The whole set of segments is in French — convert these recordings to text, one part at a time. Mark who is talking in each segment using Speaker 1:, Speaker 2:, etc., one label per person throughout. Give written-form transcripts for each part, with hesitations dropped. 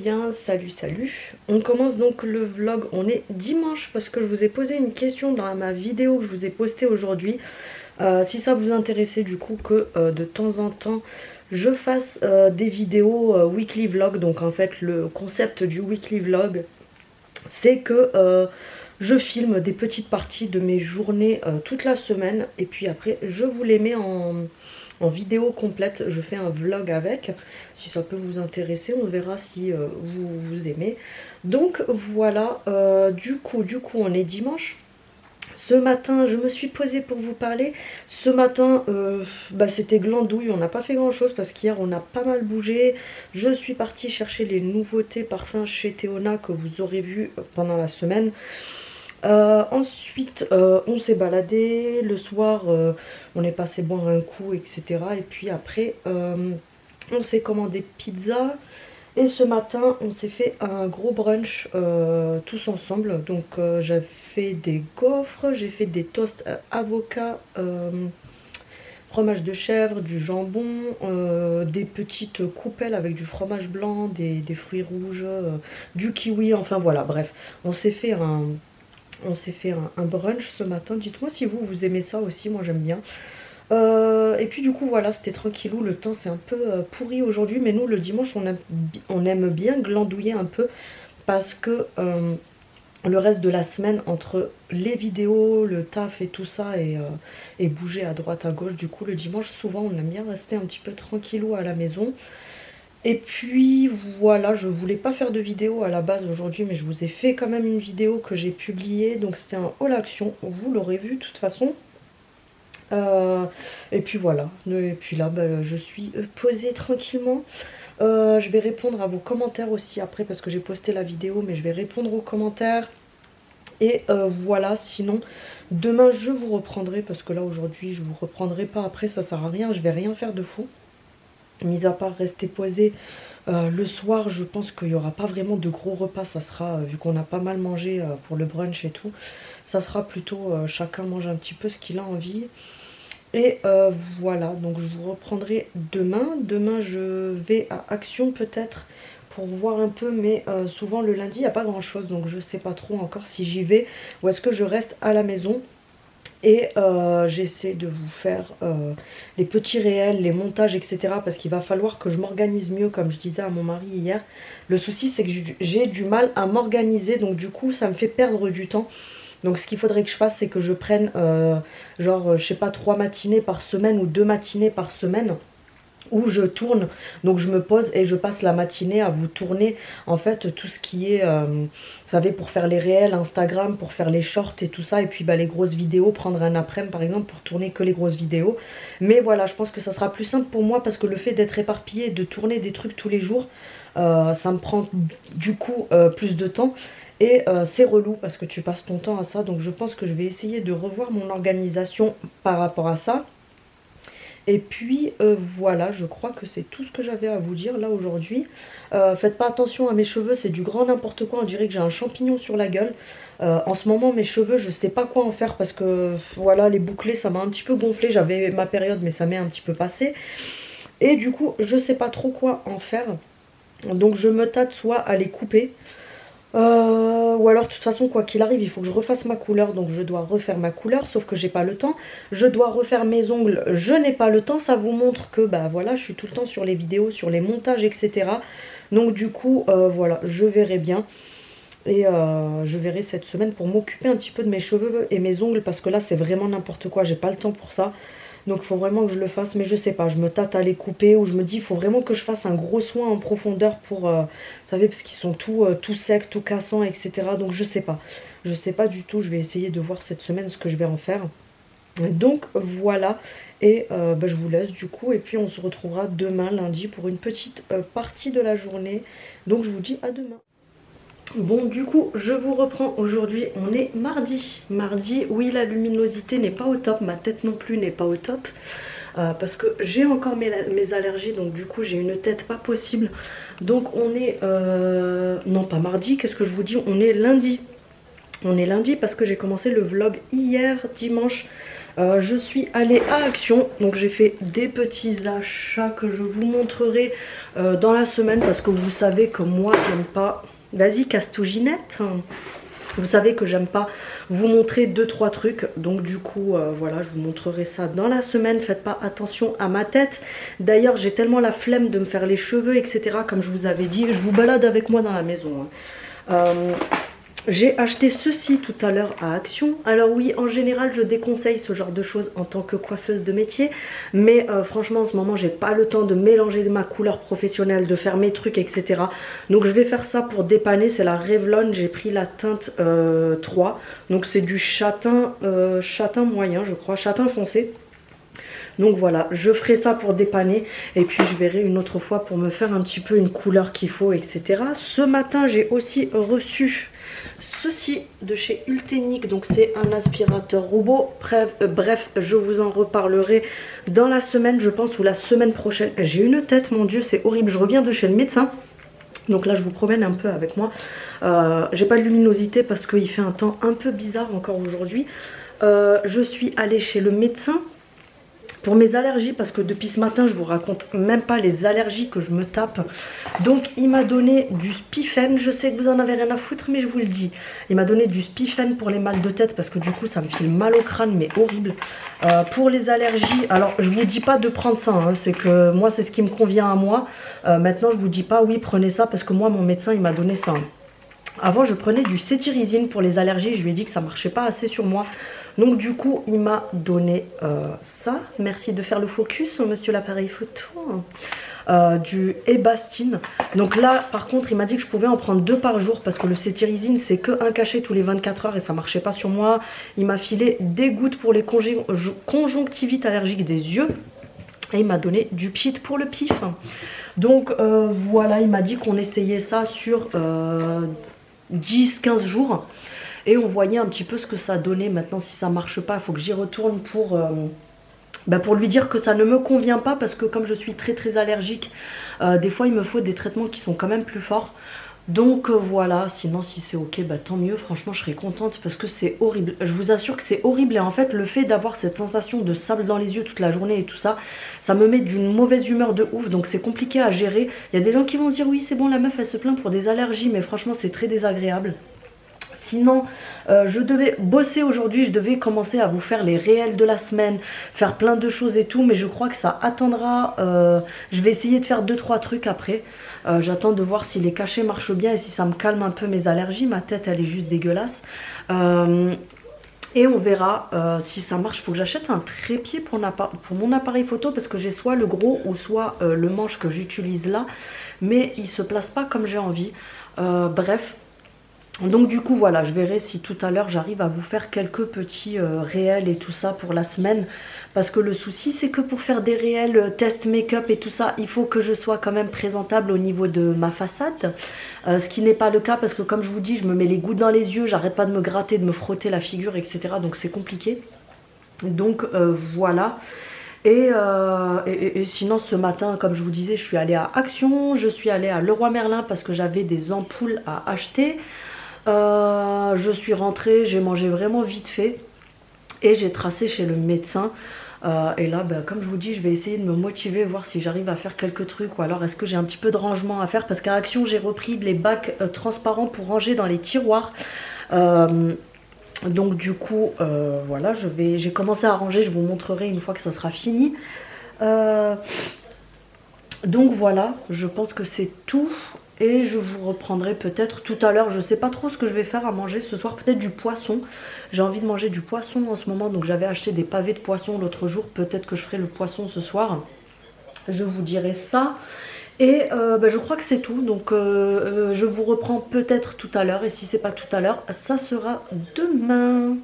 Speaker 1: bien, salut salut. On commence donc le vlog, on est dimanche parce que je vous ai posé une question dans ma vidéo que je vous ai postée aujourd'hui. Si ça vous intéressait du coup que de temps en temps je fasse des vidéos weekly vlog. Donc en fait le concept du weekly vlog c'est que je filme des petites parties de mes journées toute la semaine et puis après je vous les mets en vidéo complète, je fais un vlog avec, si ça peut vous intéresser, on verra si vous aimez. Donc voilà, du coup on est dimanche. Ce matin, je me suis posée pour vous parler. Ce matin, c'était glandouille, on n'a pas fait grand chose parce qu'hier on a pas mal bougé. Je suis partie chercher les nouveautés parfums chez Théona que vous aurez vu pendant la semaine. Ensuite, on s'est baladé. Le soir, on est passé boire un coup, etc. Et puis après, on s'est commandé pizza. Et ce matin, on s'est fait un gros brunch tous ensemble. Donc, j'ai fait des gaufres, j'ai fait des toasts avocat, fromage de chèvre, du jambon, des petites coupelles avec du fromage blanc, des fruits rouges, du kiwi. Enfin voilà, bref, on s'est fait un brunch ce matin. Dites-moi si vous aimez ça aussi, moi j'aime bien. Et puis du coup voilà, c'était tranquillou, le temps c'est un peu pourri aujourd'hui, mais nous le dimanche on aime bien glandouiller un peu parce que le reste de la semaine entre les vidéos, le taf et tout ça et bouger à droite à gauche, du coup le dimanche souvent on aime bien rester un petit peu tranquillou à la maison. Et puis voilà, je voulais pas faire de vidéo à la base aujourd'hui, mais je vous ai fait quand même une vidéo que j'ai publiée, donc c'était un haul action, vous l'aurez vu de toute façon. Et puis voilà, et puis là je suis posée tranquillement. Je vais répondre à vos commentaires aussi après parce que j'ai posté la vidéo, mais je vais répondre aux commentaires. Et voilà, sinon demain je vous reprendrai parce que là aujourd'hui je vous reprendrai pas, après ça sert à rien, je vais rien faire de fou. Mis à part rester posé le soir, je pense qu'il n'y aura pas vraiment de gros repas, ça sera, vu qu'on a pas mal mangé pour le brunch et tout, ça sera plutôt chacun mange un petit peu ce qu'il a envie. Et voilà, donc je vous reprendrai demain. Demain, je vais à Action peut-être pour voir un peu, mais souvent le lundi, il n'y a pas grand-chose, donc je ne sais pas trop encore si j'y vais ou est-ce que je reste à la maison. Et j'essaie de vous faire les petits réels, les montages, etc. Parce qu'il va falloir que je m'organise mieux, comme je disais à mon mari hier. Le souci, c'est que j'ai du mal à m'organiser, donc du coup, ça me fait perdre du temps. Donc ce qu'il faudrait que je fasse, c'est que je prenne genre, je sais pas, 3 matinées par semaine ou 2 matinées par semaine où je tourne. Donc je me pose et je passe la matinée à vous tourner en fait tout ce qui est, vous savez, pour faire les réels Instagram, pour faire les shorts et tout ça. Et puis les grosses vidéos, prendre un après-midi par exemple pour tourner que les grosses vidéos. Mais voilà, je pense que ça sera plus simple pour moi parce que le fait d'être éparpillé, de tourner des trucs tous les jours, ça me prend du coup plus de temps. Et c'est relou parce que tu passes ton temps à ça. Donc je pense que je vais essayer de revoir mon organisation par rapport à ça. Et puis voilà, je crois que c'est tout ce que j'avais à vous dire là aujourd'hui. Faites pas attention à mes cheveux, c'est du grand n'importe quoi. On dirait que j'ai un champignon sur la gueule. En ce moment mes cheveux je sais pas quoi en faire parce que voilà, les bouclés ça m'a un petit peu gonflé. J'avais ma période mais ça m'est un petit peu passé. Et du coup je sais pas trop quoi en faire. Donc je me tâte soit à les couper. Ou alors de toute façon quoi qu'il arrive il faut que je refasse ma couleur, donc je dois refaire ma couleur, sauf que j'ai pas le temps. Je dois refaire mes ongles, je n'ai pas le temps. Ça vous montre que voilà, je suis tout le temps sur les vidéos, sur les montages, etc. Donc du coup voilà, je verrai bien. Et je verrai cette semaine pour m'occuper un petit peu de mes cheveux et mes ongles parce que là c'est vraiment n'importe quoi, j'ai pas le temps pour ça. Donc il faut vraiment que je le fasse, mais je sais pas, je me tâte à les couper ou je me dis il faut vraiment que je fasse un gros soin en profondeur pour, vous savez, parce qu'ils sont tout secs, tout cassants, etc. Donc je sais pas. Je sais pas du tout, je vais essayer de voir cette semaine ce que je vais en faire. Donc voilà, et je vous laisse du coup, et puis on se retrouvera demain lundi pour une petite partie de la journée. Donc je vous dis à demain. Bon, du coup, je vous reprends aujourd'hui, on est mardi. Mardi, oui, la luminosité n'est pas au top, ma tête non plus n'est pas au top. Parce que j'ai encore mes allergies, donc du coup j'ai une tête pas possible. Donc on est, non pas mardi, qu'est-ce que je vous dis, on est lundi. On est lundi parce que j'ai commencé le vlog hier, dimanche. Je suis allée à Action, donc j'ai fait des petits achats que je vous montrerai dans la semaine parce que vous savez que moi j'aime pas... Vas-y, casse-tout Ginette. Vous savez que j'aime pas vous montrer 2-3 trucs, donc du coup voilà, je vous montrerai ça dans la semaine. Faites pas attention à ma tête. D'ailleurs j'ai tellement la flemme de me faire les cheveux etc, comme je vous avais dit. Je vous balade avec moi dans la maison hein. J'ai acheté ceci tout à l'heure à Action. Alors oui, en général, je déconseille ce genre de choses en tant que coiffeuse de métier. Mais franchement, en ce moment, j'ai pas le temps de mélanger ma couleur professionnelle, de faire mes trucs, etc. Donc je vais faire ça pour dépanner. C'est la Revlon. J'ai pris la teinte 3. Donc c'est du châtain, châtain moyen, je crois, châtain foncé. Donc voilà, je ferai ça pour dépanner et puis je verrai une autre fois pour me faire un petit peu une couleur qu'il faut, etc. Ce matin, j'ai aussi reçu ceci de chez Ultenic, donc c'est un aspirateur robot. Bref, je vous en reparlerai dans la semaine, je pense, ou la semaine prochaine. J'ai une tête, mon Dieu, c'est horrible. Je reviens de chez le médecin. Donc là, je vous promène un peu avec moi. J'ai pas de luminosité parce qu'il fait un temps un peu bizarre encore aujourd'hui. Je suis allée chez le médecin pour mes allergies parce que depuis ce matin je vous raconte même pas les allergies que je me tape. Donc il m'a donné du Spifen, je sais que vous en avez rien à foutre mais je vous le dis. Il m'a donné du Spifen pour les mal de tête parce que du coup ça me file mal au crâne mais horrible. Pour les allergies, alors je vous dis pas de prendre ça hein, c'est que moi c'est ce qui me convient à moi. Maintenant je vous dis pas oui prenez ça parce que moi mon médecin il m'a donné ça. Avant je prenais du cétirizine pour les allergies, je lui ai dit que ça marchait pas assez sur moi. Donc du coup il m'a donné ça. Merci de faire le focus monsieur l'appareil photo. Du Ebastine. Donc là par contre il m'a dit que je pouvais en prendre 2 par jour parce que le cétirizine c'est que un cachet tous les 24 heures et ça marchait pas sur moi. Il m'a filé des gouttes pour les conjonctivites allergiques des yeux et il m'a donné du pchit pour le pif. Donc voilà, il m'a dit qu'on essayait ça sur 10-15 jours et on voyait un petit peu ce que ça donnait. Maintenant si ça marche pas il faut que j'y retourne pour lui dire que ça ne me convient pas parce que comme je suis très allergique, des fois il me faut des traitements qui sont quand même plus forts. Donc voilà, sinon si c'est ok, tant mieux, franchement je serais contente parce que c'est horrible. Je vous assure que c'est horrible et en fait le fait d'avoir cette sensation de sable dans les yeux toute la journée et tout ça, ça me met d'une mauvaise humeur de ouf, donc c'est compliqué à gérer. Il y a des gens qui vont se dire oui c'est bon la meuf elle se plaint pour des allergies mais franchement c'est très désagréable. Sinon, je devais bosser aujourd'hui, je devais commencer à vous faire les réels de la semaine, faire plein de choses et tout, mais je crois que ça attendra. Je vais essayer de faire 2-3 trucs après. J'attends de voir si les cachets marchent bien et si ça me calme un peu mes allergies. Ma tête, elle est juste dégueulasse. Et on verra si ça marche. Il faut que j'achète un trépied pour mon appareil photo parce que j'ai soit le gros ou soit le manche que j'utilise là. Mais il ne se place pas comme j'ai envie. Bref. Donc du coup voilà, je verrai si tout à l'heure j'arrive à vous faire quelques petits réels et tout ça pour la semaine. Parce que le souci c'est que pour faire des réels test make-up et tout ça, il faut que je sois quand même présentable au niveau de ma façade. Ce qui n'est pas le cas parce que comme je vous dis, je me mets les gouttes dans les yeux, j'arrête pas de me gratter, de me frotter la figure, etc. Donc c'est compliqué. Donc voilà. Et sinon ce matin, comme je vous disais, je suis allée à Action, je suis allée à Leroy Merlin parce que j'avais des ampoules à acheter. Je suis rentrée, j'ai mangé vraiment vite fait et j'ai tracé chez le médecin. Et là, comme je vous dis, je vais essayer de me motiver, voir si j'arrive à faire quelques trucs ou alors est-ce que j'ai un petit peu de rangement à faire parce qu'à Action, j'ai repris les bacs transparents pour ranger dans les tiroirs. Donc du coup, voilà, j'ai commencé à ranger, je vous montrerai une fois que ça sera fini. Donc voilà, je pense que c'est tout. Et je vous reprendrai peut-être tout à l'heure. Je sais pas trop ce que je vais faire à manger ce soir. Peut-être du poisson. J'ai envie de manger du poisson en ce moment. Donc j'avais acheté des pavés de poisson l'autre jour. Peut-être que je ferai le poisson ce soir. Je vous dirai ça. Et je crois que c'est tout. Donc je vous reprends peut-être tout à l'heure. Et si c'est pas tout à l'heure, ça sera demain.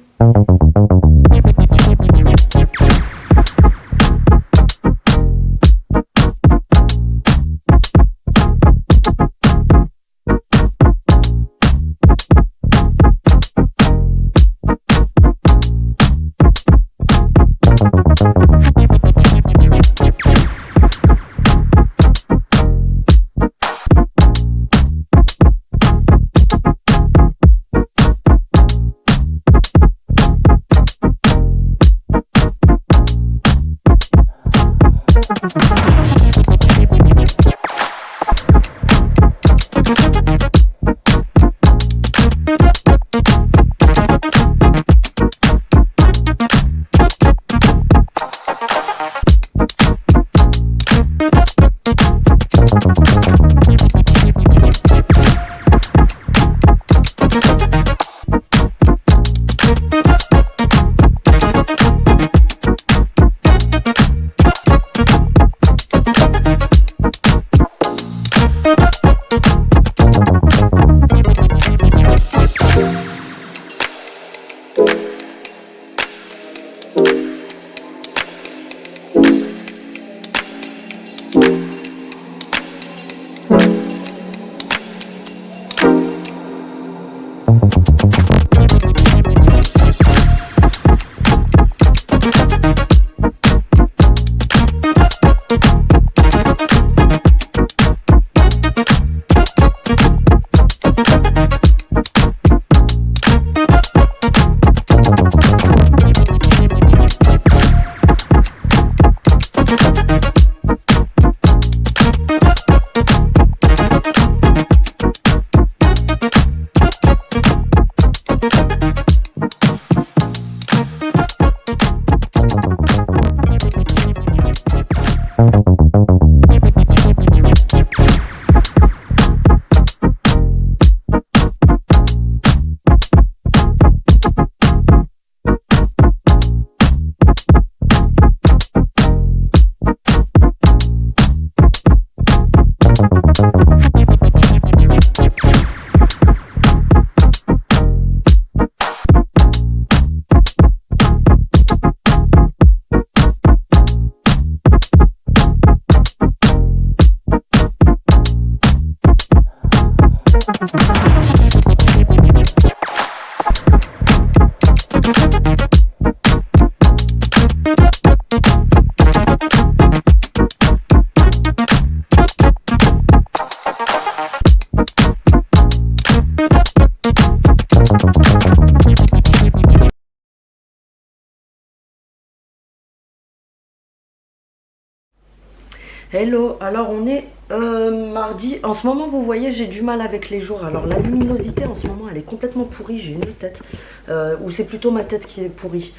Speaker 1: Hello, alors on est mardi. En ce moment, vous voyez, j'ai du mal avec les jours. Alors la luminosité en ce moment, elle est complètement pourrie. J'ai une tête, ou c'est plutôt ma tête qui est pourrie.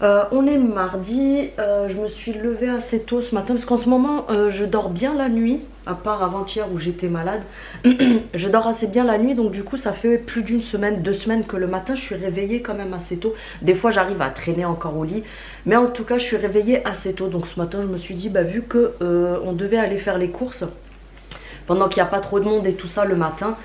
Speaker 1: On est mardi, je me suis levée assez tôt ce matin parce qu'en ce moment je dors bien la nuit, à part avant-hier où j'étais malade. Je dors assez bien la nuit, donc du coup ça fait plus d'une semaine, 2 semaines que le matin je suis réveillée quand même assez tôt. Des fois j'arrive à traîner encore au lit, mais en tout cas je suis réveillée assez tôt. Donc ce matin je me suis dit, bah, vu que on devait aller faire les courses pendant qu'il n'y a pas trop de monde et tout ça le matin,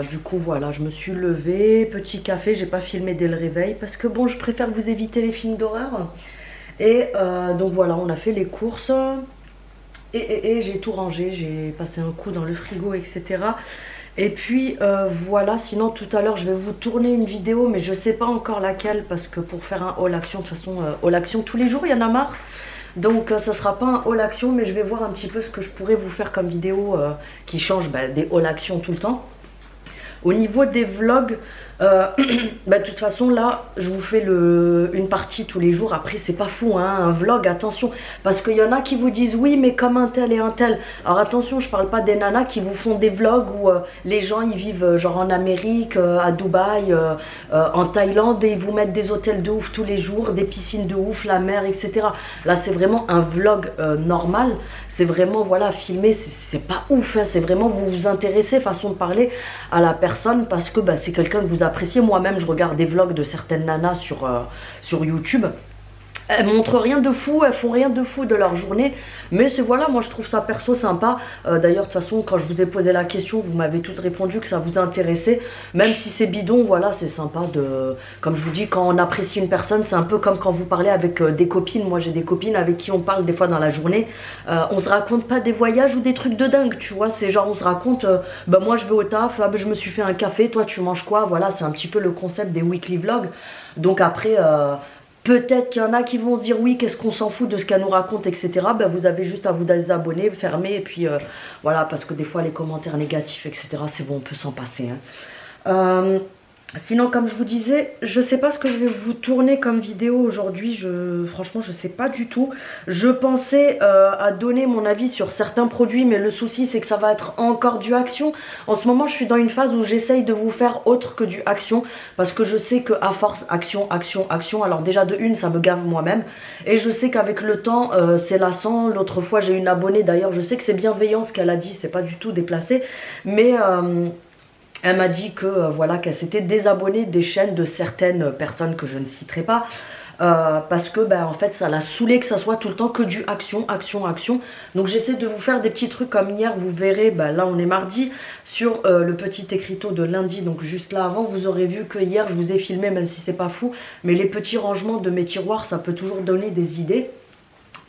Speaker 1: du coup voilà, je me suis levée, petit café, j'ai pas filmé dès le réveil parce que bon, je préfère vous éviter les films d'horreur. Et donc voilà, on a fait les courses et j'ai tout rangé, j'ai passé un coup dans le frigo, etc. Et puis voilà, sinon tout à l'heure je vais vous tourner une vidéo, mais je sais pas encore laquelle parce que pour faire un haul action, de toute façon haul action tous les jours, il y en a marre. Donc ça sera pas un haul action, mais je vais voir un petit peu ce que je pourrais vous faire comme vidéo qui change des haul action tout le temps. Au niveau des vlogs, de toute façon là je vous fais une partie tous les jours. Après c'est pas fou hein, un vlog, attention, parce qu'il y en a qui vous disent oui mais comme un tel et un tel. Alors attention, je parle pas des nanas qui vous font des vlogs où les gens ils vivent genre en Amérique, à Dubaï, en Thaïlande, et ils vous mettent des hôtels de ouf tous les jours, des piscines de ouf, la mer, etc. Là c'est vraiment un vlog normal, c'est vraiment voilà filmé, c'est pas ouf hein, c'est vraiment vous vous intéressez, façon de parler, à la personne parce que c'est quelqu'un que vous appréciez. Moi-même je regarde des vlogs de certaines nanas sur YouTube. Elles montrent rien de fou, elles font rien de fou de leur journée, mais c'est voilà, moi je trouve ça perso sympa. D'ailleurs de toute façon quand je vous ai posé la question, vous m'avez toutes répondu que ça vous intéressait, même si c'est bidon, voilà, c'est sympa de, comme je vous dis, quand on apprécie une personne, c'est un peu comme quand vous parlez avec des copines. Moi j'ai des copines avec qui on parle des fois dans la journée, on se raconte pas des voyages ou des trucs de dingue, tu vois, c'est genre on se raconte, moi je vais au taf, je me suis fait un café, toi tu manges quoi, voilà, c'est un petit peu le concept des weekly vlogs. Donc après peut-être qu'il y en a qui vont se dire oui, qu'est-ce qu'on s'en fout de ce qu'elle nous raconte, etc. Vous avez juste à vous désabonner, fermer, et puis voilà, parce que des fois les commentaires négatifs, etc., c'est bon, on peut s'en passer. Hein. Sinon, comme je vous disais, je sais pas ce que je vais vous tourner comme vidéo aujourd'hui. Franchement, je sais pas du tout. Je pensais à donner mon avis sur certains produits, mais le souci, c'est que ça va être encore du action. En ce moment, je suis dans une phase où j'essaye de vous faire autre que du action, parce que je sais que à force, action, action, action, alors déjà de une, ça me gave moi-même. Et je sais qu'avec le temps, c'est lassant. L'autre fois, j'ai une abonnée, d'ailleurs, je sais que c'est bienveillant ce qu'elle a dit, c'est pas du tout déplacé, mais elle m'a dit que voilà, qu'elle s'était désabonnée des chaînes de certaines personnes que je ne citerai pas, parce que en fait ça l'a saoulé que ça soit tout le temps que du action, action, action. Donc j'essaie de vous faire des petits trucs comme hier, vous verrez, là on est mardi, sur le petit écriteau de lundi, donc juste là avant, vous aurez vu que hier je vous ai filmé, même si c'est pas fou, mais les petits rangements de mes tiroirs, ça peut toujours donner des idées.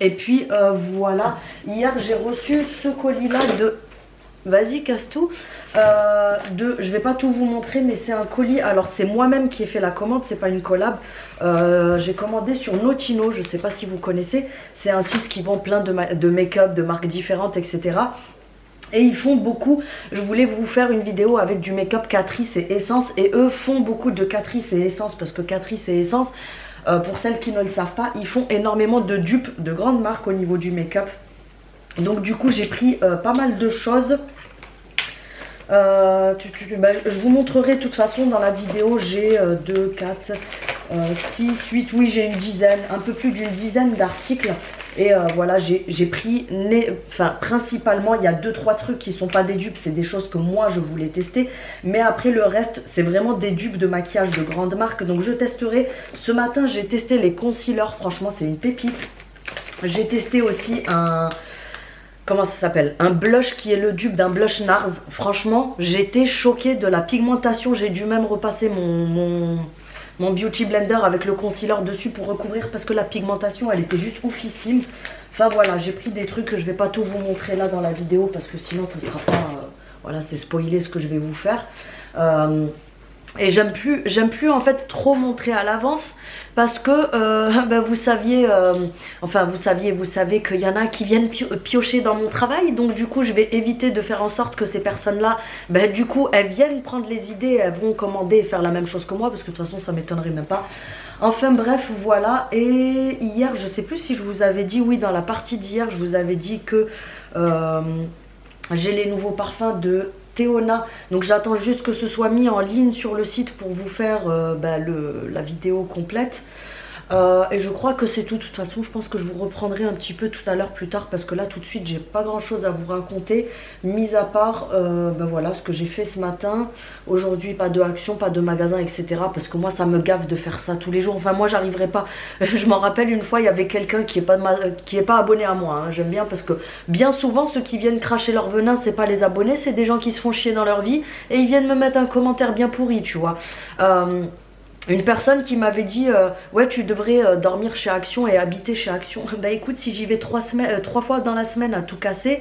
Speaker 1: Et puis voilà, hier j'ai reçu ce colis là de... Vas-y, casse tout. Je vais pas tout vous montrer, mais c'est un colis. Alors c'est moi-même qui ai fait la commande, c'est pas une collab. J'ai commandé sur Notino, je sais pas si vous connaissez. C'est un site qui vend plein de make-up, de marques différentes, etc. Et ils font beaucoup, je voulais vous faire une vidéo avec du make-up Catrice et Essence. Et eux font beaucoup de Catrice et Essence, parce que Catrice et Essence, pour celles qui ne le savent pas, ils font énormément de dupes de grandes marques au niveau du make-up. Donc du coup j'ai pris pas mal de choses. Je vous montrerai de toute façon dans la vidéo. J'ai 2, 4, 6, 8, oui j'ai une dizaine, un peu plus d'une dizaine d'articles. Et voilà, j'ai pris, principalement il y a 2-3 trucs qui sont pas des dupes, c'est des choses que moi je voulais tester. Mais après le reste c'est vraiment des dupes de maquillage de grandes marques. Donc je testerai. Ce matin j'ai testé les concealers, franchement c'est une pépite. J'ai testé aussi un... Comment ça s'appelle? Un blush qui est le dupe d'un blush NARS. Franchement, j'étais choquée de la pigmentation. J'ai dû même repasser mon Beauty Blender avec le concealer dessus pour recouvrir parce que la pigmentation, elle était juste oufissime. Enfin voilà, j'ai pris des trucs que je vais pas tout vous montrer là dans la vidéo parce que sinon ça sera pas... voilà, c'est spoiler ce que je vais vous faire. Et j'aime plus en fait trop montrer à l'avance parce que vous saviez, vous savez qu'il y en a qui viennent piocher dans mon travail. Donc du coup je vais éviter de faire en sorte que ces personnes là, du coup elles viennent prendre les idées, elles vont commander et faire la même chose que moi, parce que de toute façon ça m'étonnerait même pas. Enfin bref, voilà. Et hier, je sais plus si je vous avais dit, oui, dans la partie d'hier, je vous avais dit que j'ai les nouveaux parfums de Théona. Donc j'attends juste que ce soit mis en ligne sur le site pour vous faire la vidéo complète. Et je crois que c'est tout. De toute façon, je pense que je vous reprendrai un petit peu tout à l'heure plus tard parce que là tout de suite j'ai pas grand chose à vous raconter, mis à part voilà ce que j'ai fait ce matin. Aujourd'hui, pas de action, pas de magasin, etc. Parce que moi ça me gave de faire ça tous les jours. Enfin moi j'arriverai pas. Je m'en rappelle une fois, il y avait quelqu'un qui est pas abonné à moi, hein. J'aime bien parce que bien souvent ceux qui viennent cracher leur venin, c'est pas les abonnés, c'est des gens qui se font chier dans leur vie et ils viennent me mettre un commentaire bien pourri, tu vois. Une personne qui m'avait dit ouais tu devrais dormir chez Action et habiter chez Action. Bah écoute, si j'y vais 3 fois dans la semaine à tout casser,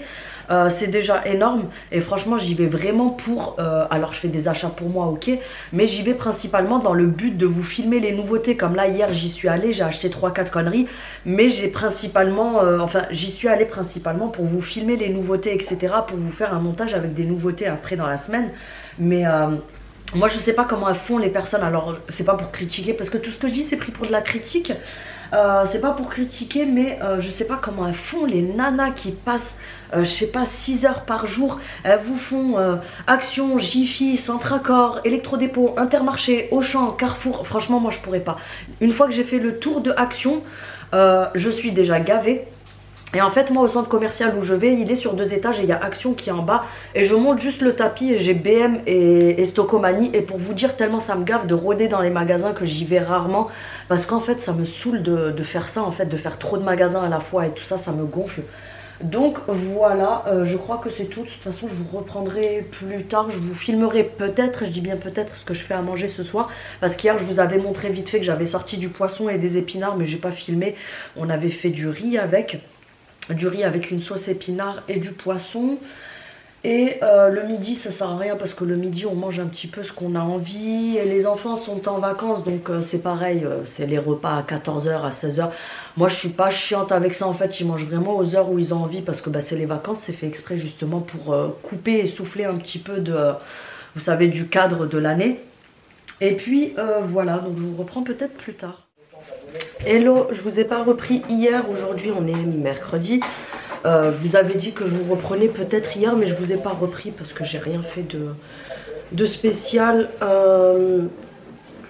Speaker 1: c'est déjà énorme. Et franchement j'y vais vraiment pour alors je fais des achats pour moi, ok, mais j'y vais principalement dans le but de vous filmer les nouveautés. Comme là hier j'y suis allée, j'ai acheté 3-4 conneries, mais j'ai principalement enfin j'y suis allée principalement pour vous filmer les nouveautés, etc., pour vous faire un montage avec des nouveautés après dans la semaine. Mais moi je sais pas comment elles font les personnes, alors c'est pas pour critiquer parce que tout ce que je dis c'est pris pour de la critique, c'est pas pour critiquer, mais je sais pas comment elles font les nanas qui passent je sais pas 6 heures par jour. Elles vous font Action, Jiffy, Centracor, Electrodépôt, Intermarché, Auchan, Carrefour. Franchement moi je pourrais pas. Une fois que j'ai fait le tour de Action, je suis déjà gavée. Et en fait moi au centre commercial où je vais, il est sur 2 étages et il y a Action qui est en bas. Et je monte juste le tapis et j'ai BM et Stocomanie. Et pour vous dire tellement ça me gave de rôder dans les magasins que j'y vais rarement. Parce qu'en fait ça me saoule de faire ça, en fait de faire trop de magasins à la fois et tout ça, ça me gonfle. Donc voilà, je crois que c'est tout. De toute façon je vous reprendrai plus tard, je vous filmerai peut-être, je dis bien peut-être, ce que je fais à manger ce soir. Parce qu'hier je vous avais montré vite fait que j'avais sorti du poisson et des épinards, mais j'ai pas filmé. On avait fait du riz avec une sauce épinard et du poisson. Et le midi ça sert à rien parce que le midi on mange un petit peu ce qu'on a envie. Et les enfants sont en vacances donc c'est pareil, c'est les repas à 14h, à 16h. Moi je suis pas chiante avec ça en fait, ils mangent vraiment aux heures où ils ont envie parce que c'est les vacances, c'est fait exprès justement pour couper et souffler un petit peu de, vous savez, du cadre de l'année. Et puis voilà, donc je vous reprends peut-être plus tard. Hello, je vous ai pas repris hier, aujourd'hui on est mercredi. Je vous avais dit que je vous reprenais peut-être hier, mais je vous ai pas repris parce que j'ai rien fait de spécial.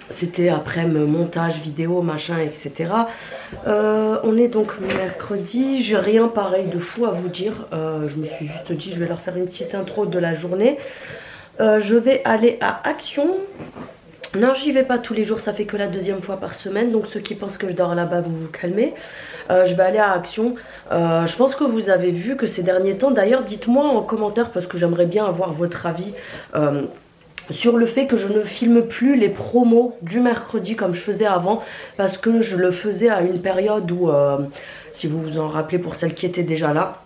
Speaker 1: C'était après montage vidéo, machin, etc. On est donc mercredi, j'ai rien pareil de fou à vous dire. Je me suis juste dit, je vais leur faire une petite intro de la journée. Je vais aller à Action. Non, j'y vais pas tous les jours, ça fait que la 2e fois par semaine. Donc ceux qui pensent que je dors là-bas, vous vous calmez. Je vais aller à Action. Je pense que vous avez vu que ces derniers temps, d'ailleurs dites-moi en commentaire parce que j'aimerais bien avoir votre avis sur le fait que je ne filme plus les promos du mercredi comme je faisais avant. Parce que je le faisais à une période où, si vous vous en rappelez pour celles qui étaient déjà là,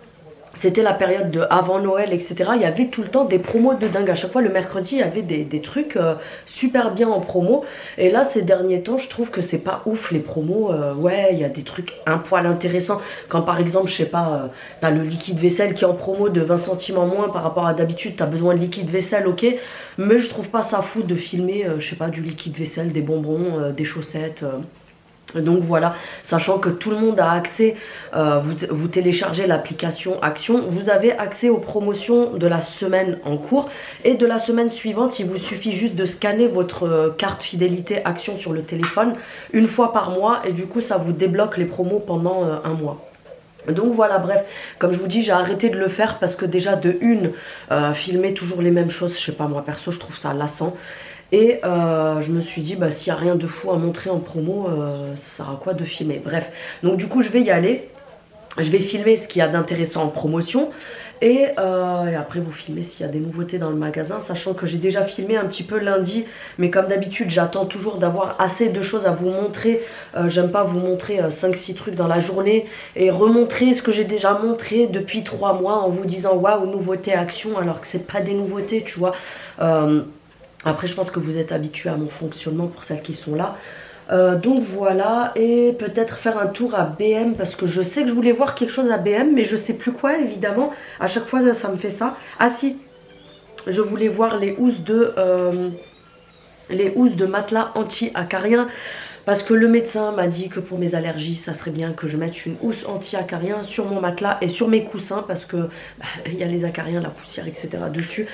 Speaker 1: c'était la période de avant Noël, etc. Il y avait tout le temps des promos de dingue. À chaque fois, le mercredi, il y avait des trucs super bien en promo. Et là, ces derniers temps, je trouve que c'est pas ouf les promos. Ouais, il y a des trucs un poil intéressants. Quand par exemple, je sais pas, t'as le liquide vaisselle qui est en promo de 20 centimes en moins par rapport à d'habitude. T'as besoin de liquide vaisselle, ok. Mais je trouve pas ça fou de filmer, je sais pas, du liquide vaisselle, des bonbons, des chaussettes. Donc voilà, sachant que tout le monde a accès, vous téléchargez l'application Action, vous avez accès aux promotions de la semaine en cours et de la semaine suivante. Il vous suffit juste de scanner votre carte fidélité Action sur le téléphone une fois par mois et du coup ça vous débloque les promos pendant un mois. Donc voilà, bref, comme je vous dis, j'ai arrêté de le faire parce que déjà de une, filmer toujours les mêmes choses, je sais pas, moi perso je trouve ça lassant. Et je me suis dit, bah, s'il n'y a rien de fou à montrer en promo, ça sert à quoi de filmer? Bref, donc du coup je vais y aller. Je vais filmer ce qu'il y a d'intéressant en promotion. Et après vous filmez s'il y a des nouveautés dans le magasin. Sachant que j'ai déjà filmé un petit peu lundi. Mais comme d'habitude j'attends toujours d'avoir assez de choses à vous montrer. J'aime pas vous montrer 5-6 trucs dans la journée. Et remontrer ce que j'ai déjà montré depuis 3 mois. En vous disant waouh, nouveauté Action. Alors que c'est pas des nouveautés, tu vois. Après je pense que vous êtes habitués à mon fonctionnement pour celles qui sont là. Donc voilà, et peut-être faire un tour à BM parce que je sais que je voulais voir quelque chose à BM mais je sais plus quoi évidemment. À chaque fois ça me fait ça. Ah si, je voulais voir les housses de matelas anti-acariens. Parce que le médecin m'a dit que pour mes allergies, ça serait bien que je mette une housse anti-acarien sur mon matelas et sur mes coussins, parce que il y a les acariens, la poussière, etc. dessus.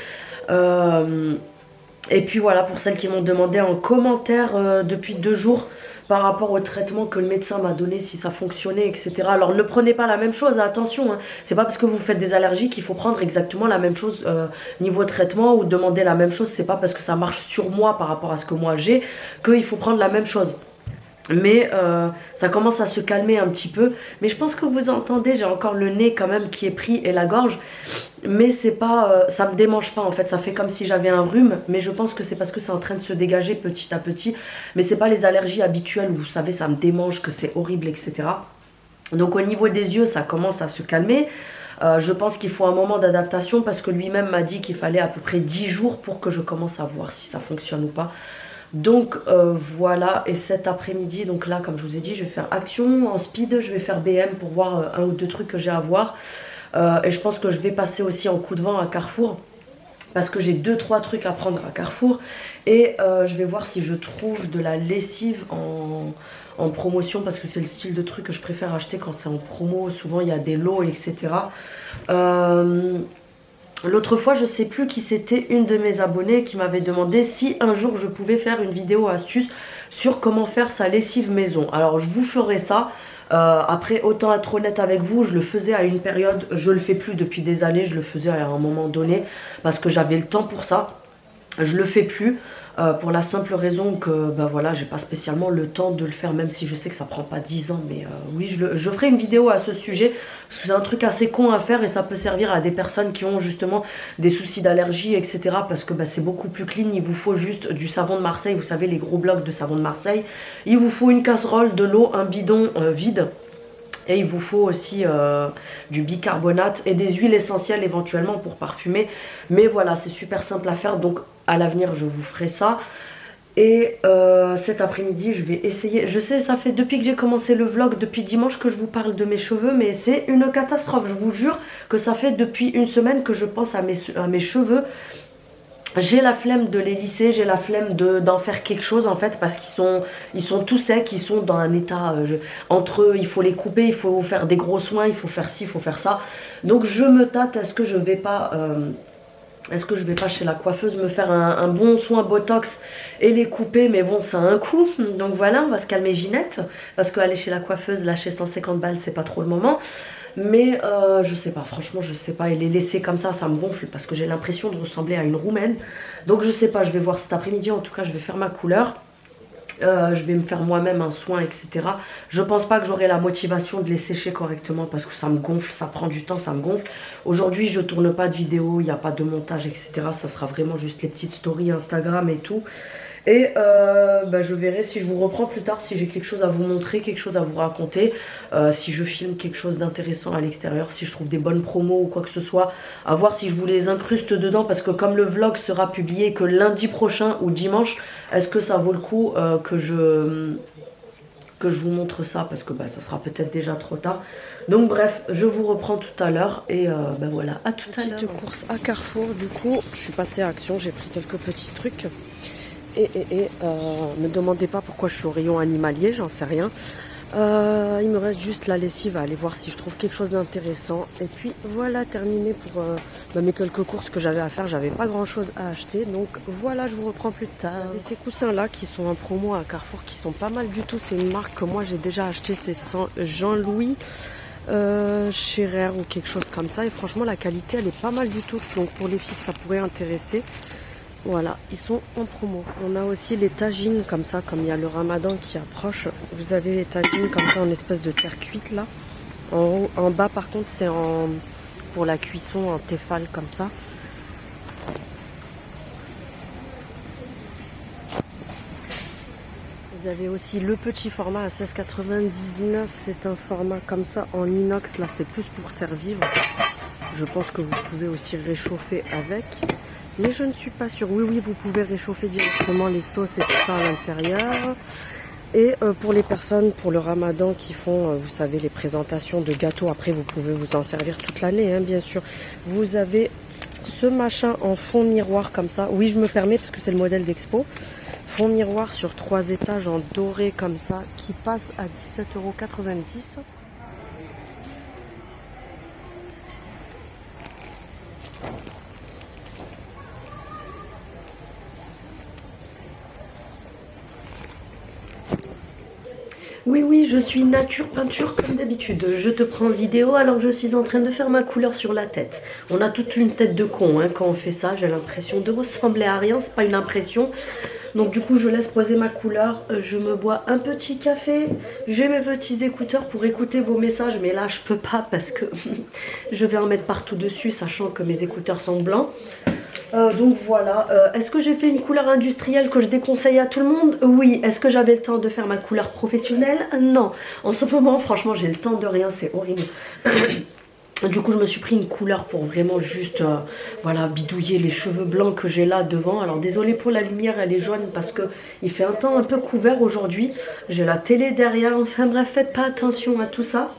Speaker 1: Et puis voilà, pour celles qui m'ont demandé en commentaire depuis 2 jours par rapport au traitement que le médecin m'a donné, si ça fonctionnait, etc. Alors ne prenez pas la même chose, attention, hein. C'est pas parce que vous faites des allergies qu'il faut prendre exactement la même chose niveau traitement, ou demander la même chose. C'est pas parce que ça marche sur moi par rapport à ce que moi j'ai qu'il faut prendre la même chose. Mais ça commence à se calmer un petit peu. Mais je pense que vous entendez, j'ai encore le nez quand même qui est pris et la gorge. Mais c'est pas, ça me démange pas en fait. Ça fait comme si j'avais un rhume. Mais je pense que c'est parce que c'est en train de se dégager petit à petit. Mais c'est pas les allergies habituelles où vous savez ça me démange, que c'est horrible, etc. Donc au niveau des yeux, ça commence à se calmer. Je pense qu'il faut un moment d'adaptation, parce que lui-même m'a dit qu'il fallait à peu près 10 jours pour que je commence à voir si ça fonctionne ou pas. Donc voilà, et cet après-midi, donc là comme je vous ai dit, je vais faire action en speed, je vais faire BM pour voir un ou deux trucs que j'ai à voir. Et je pense que je vais passer aussi en coup de vent à Carrefour, parce que j'ai 2-3 trucs à prendre à Carrefour. Et je vais voir si je trouve de la lessive en promotion, parce que c'est le style de truc que je préfère acheter quand c'est en promo. Souvent il y a des lots, etc. L'autre fois, je sais plus qui c'était, une de mes abonnées qui m'avait demandé si un jour je pouvais faire une vidéo astuce sur comment faire sa lessive maison. Alors je vous ferai ça. Après, autant être honnête avec vous, je le faisais à une période, je le fais plus depuis des années, je le faisais à un moment donné parce que j'avais le temps pour ça. Je le fais plus pour la simple raison que ben voilà, j'ai pas spécialement le temps de le faire, même si je sais que ça prend pas 10 ans. Mais oui, je ferai une vidéo à ce sujet, parce que c'est un truc assez con à faire et ça peut servir à des personnes qui ont justement des soucis d'allergie, etc. Parce que ben, c'est beaucoup plus clean. Il vous faut juste du savon de Marseille, vous savez, les gros blocs de savon de Marseille. Il vous faut une casserole, de l'eau, un bidon vide. Et il vous faut aussi du bicarbonate et des huiles essentielles éventuellement pour parfumer. Mais voilà, c'est super simple à faire. Donc à l'avenir, je vous ferai ça. Et cet après-midi, je vais essayer. Je sais, ça fait depuis que j'ai commencé le vlog, depuis dimanche, que je vous parle de mes cheveux. Mais c'est une catastrophe. Je vous jure que ça fait depuis une semaine que je pense à mes cheveux. J'ai la flemme de les lisser, j'ai la flemme d'en faire quelque chose en fait, parce ils sont tout secs, ils sont dans un état, entre eux, il faut les couper, il faut faire des gros soins, il faut faire ci, il faut faire ça. Donc je me tâte, est-ce que je vais pas chez la coiffeuse me faire un bon soin botox et les couper, mais bon ça a un coût. Donc voilà, on va se calmer Ginette, parce qu'aller chez la coiffeuse, lâcher 150 balles, c'est pas trop le moment. Mais je sais pas, franchement je sais pas, et les laisser comme ça me gonfle, parce que j'ai l'impression de ressembler à une roumaine. Donc je sais pas, je vais voir cet après-midi, en tout cas je vais faire ma couleur. Je vais me faire moi-même un soin, etc. Je pense pas que j'aurai la motivation de les sécher correctement, parce que ça me gonfle, ça prend du temps, ça me gonfle. Aujourd'hui je tourne pas de vidéo, il n'y a pas de montage, etc. Ça sera vraiment juste les petites stories Instagram et tout. Et bah, je verrai si je vous reprends plus tard, si j'ai quelque chose à vous montrer, quelque chose à vous raconter, si je filme quelque chose d'intéressant à l'extérieur, si je trouve des bonnes promos ou quoi que ce soit, à voir si je vous les incruste dedans, parce que comme le vlog sera publié que lundi prochain ou dimanche, est-ce que ça vaut le coup que je vous montre ça, parce que bah, ça sera peut-être déjà trop tard. Donc bref, je vous reprends tout à l'heure et ben voilà, à tout à l'heure. Petite course à Carrefour, du coup, je suis passée à Action, j'ai pris quelques petits trucs. Me demandez pas pourquoi je suis au rayon animalier, j'en sais rien. Il me reste juste la lessive à aller voir si je trouve quelque chose d'intéressant. Et puis voilà, terminé pour mes quelques courses que j'avais à faire. J'avais pas grand chose à acheter, donc voilà, je vous reprends plus tard. Et ces coussins là qui sont en promo à Carrefour, qui sont pas mal du tout. C'est une marque que moi j'ai déjà acheté, c'est Jean-Louis Scherer ou quelque chose comme ça. Et franchement la qualité elle est pas mal du tout, donc pour les filles ça pourrait intéresser. Voilà, ils sont en promo. On a aussi les tagines comme ça, comme il y a le ramadan qui approche. Vous avez les tagines comme ça en espèce de terre cuite là. En haut, en bas par contre c'est pour la cuisson en téfal comme ça. Vous avez aussi le petit format à 16,99. C'est un format comme ça en inox. Là c'est plus pour servir. Je pense que vous pouvez aussi réchauffer avec. Mais je ne suis pas sûre. Oui, vous pouvez réchauffer directement les sauces et tout ça à l'intérieur. Et pour les personnes, pour le ramadan, qui font, vous savez, les présentations de gâteaux, après vous pouvez vous en servir toute l'année, hein, bien sûr. Vous avez ce machin en fond miroir comme ça. Oui, je me permets parce que c'est le modèle d'expo. Fond miroir sur 3 étages en doré comme ça qui passe à 17,90 €. Oui, oui, je suis nature peinture comme d'habitude. Je te prends en vidéo alors que je suis en train de faire ma couleur sur la tête. On a toute une tête de con hein, quand on fait ça. J'ai l'impression de ressembler à rien, c'est pas une impression. Donc du coup, je laisse poser ma couleur. Je me bois un petit café. J'ai mes petits écouteurs pour écouter vos messages. Mais là, je peux pas parce que je vais en mettre partout dessus, sachant que mes écouteurs sont blancs. Donc voilà, est-ce que j'ai fait une couleur industrielle que je déconseille à tout le monde? Oui. Est-ce que j'avais le temps de faire ma couleur professionnelle? Non. En ce moment, franchement, j'ai le temps de rien, c'est horrible. Du coup, je me suis pris une couleur pour vraiment juste, voilà, bidouiller les cheveux blancs que j'ai là devant. Alors, désolé pour la lumière, elle est jaune parce que il fait un temps un peu couvert aujourd'hui. J'ai la télé derrière, enfin bref, faites pas attention à tout ça.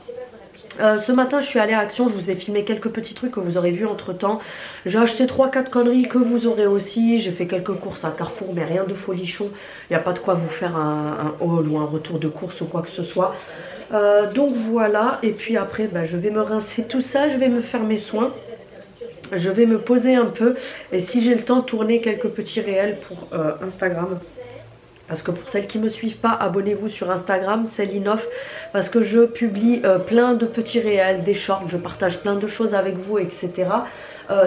Speaker 1: Ce matin je suis allée à Action, je vous ai filmé quelques petits trucs que vous aurez vu entre temps. J'ai acheté 3-4 conneries que vous aurez aussi. J'ai fait quelques courses à Carrefour mais rien de folichon. Il n'y a pas de quoi vous faire un haul ou un retour de course ou quoi que ce soit. Donc voilà, et puis après je vais me rincer tout ça, je vais me faire mes soins. Je vais me poser un peu et si j'ai le temps tourner quelques petits réels pour Instagram. Parce que pour celles qui ne me suivent pas, abonnez-vous sur Instagram, c'est Linoff. Parce que je publie plein de petits réels, des shorts, je partage plein de choses avec vous, etc.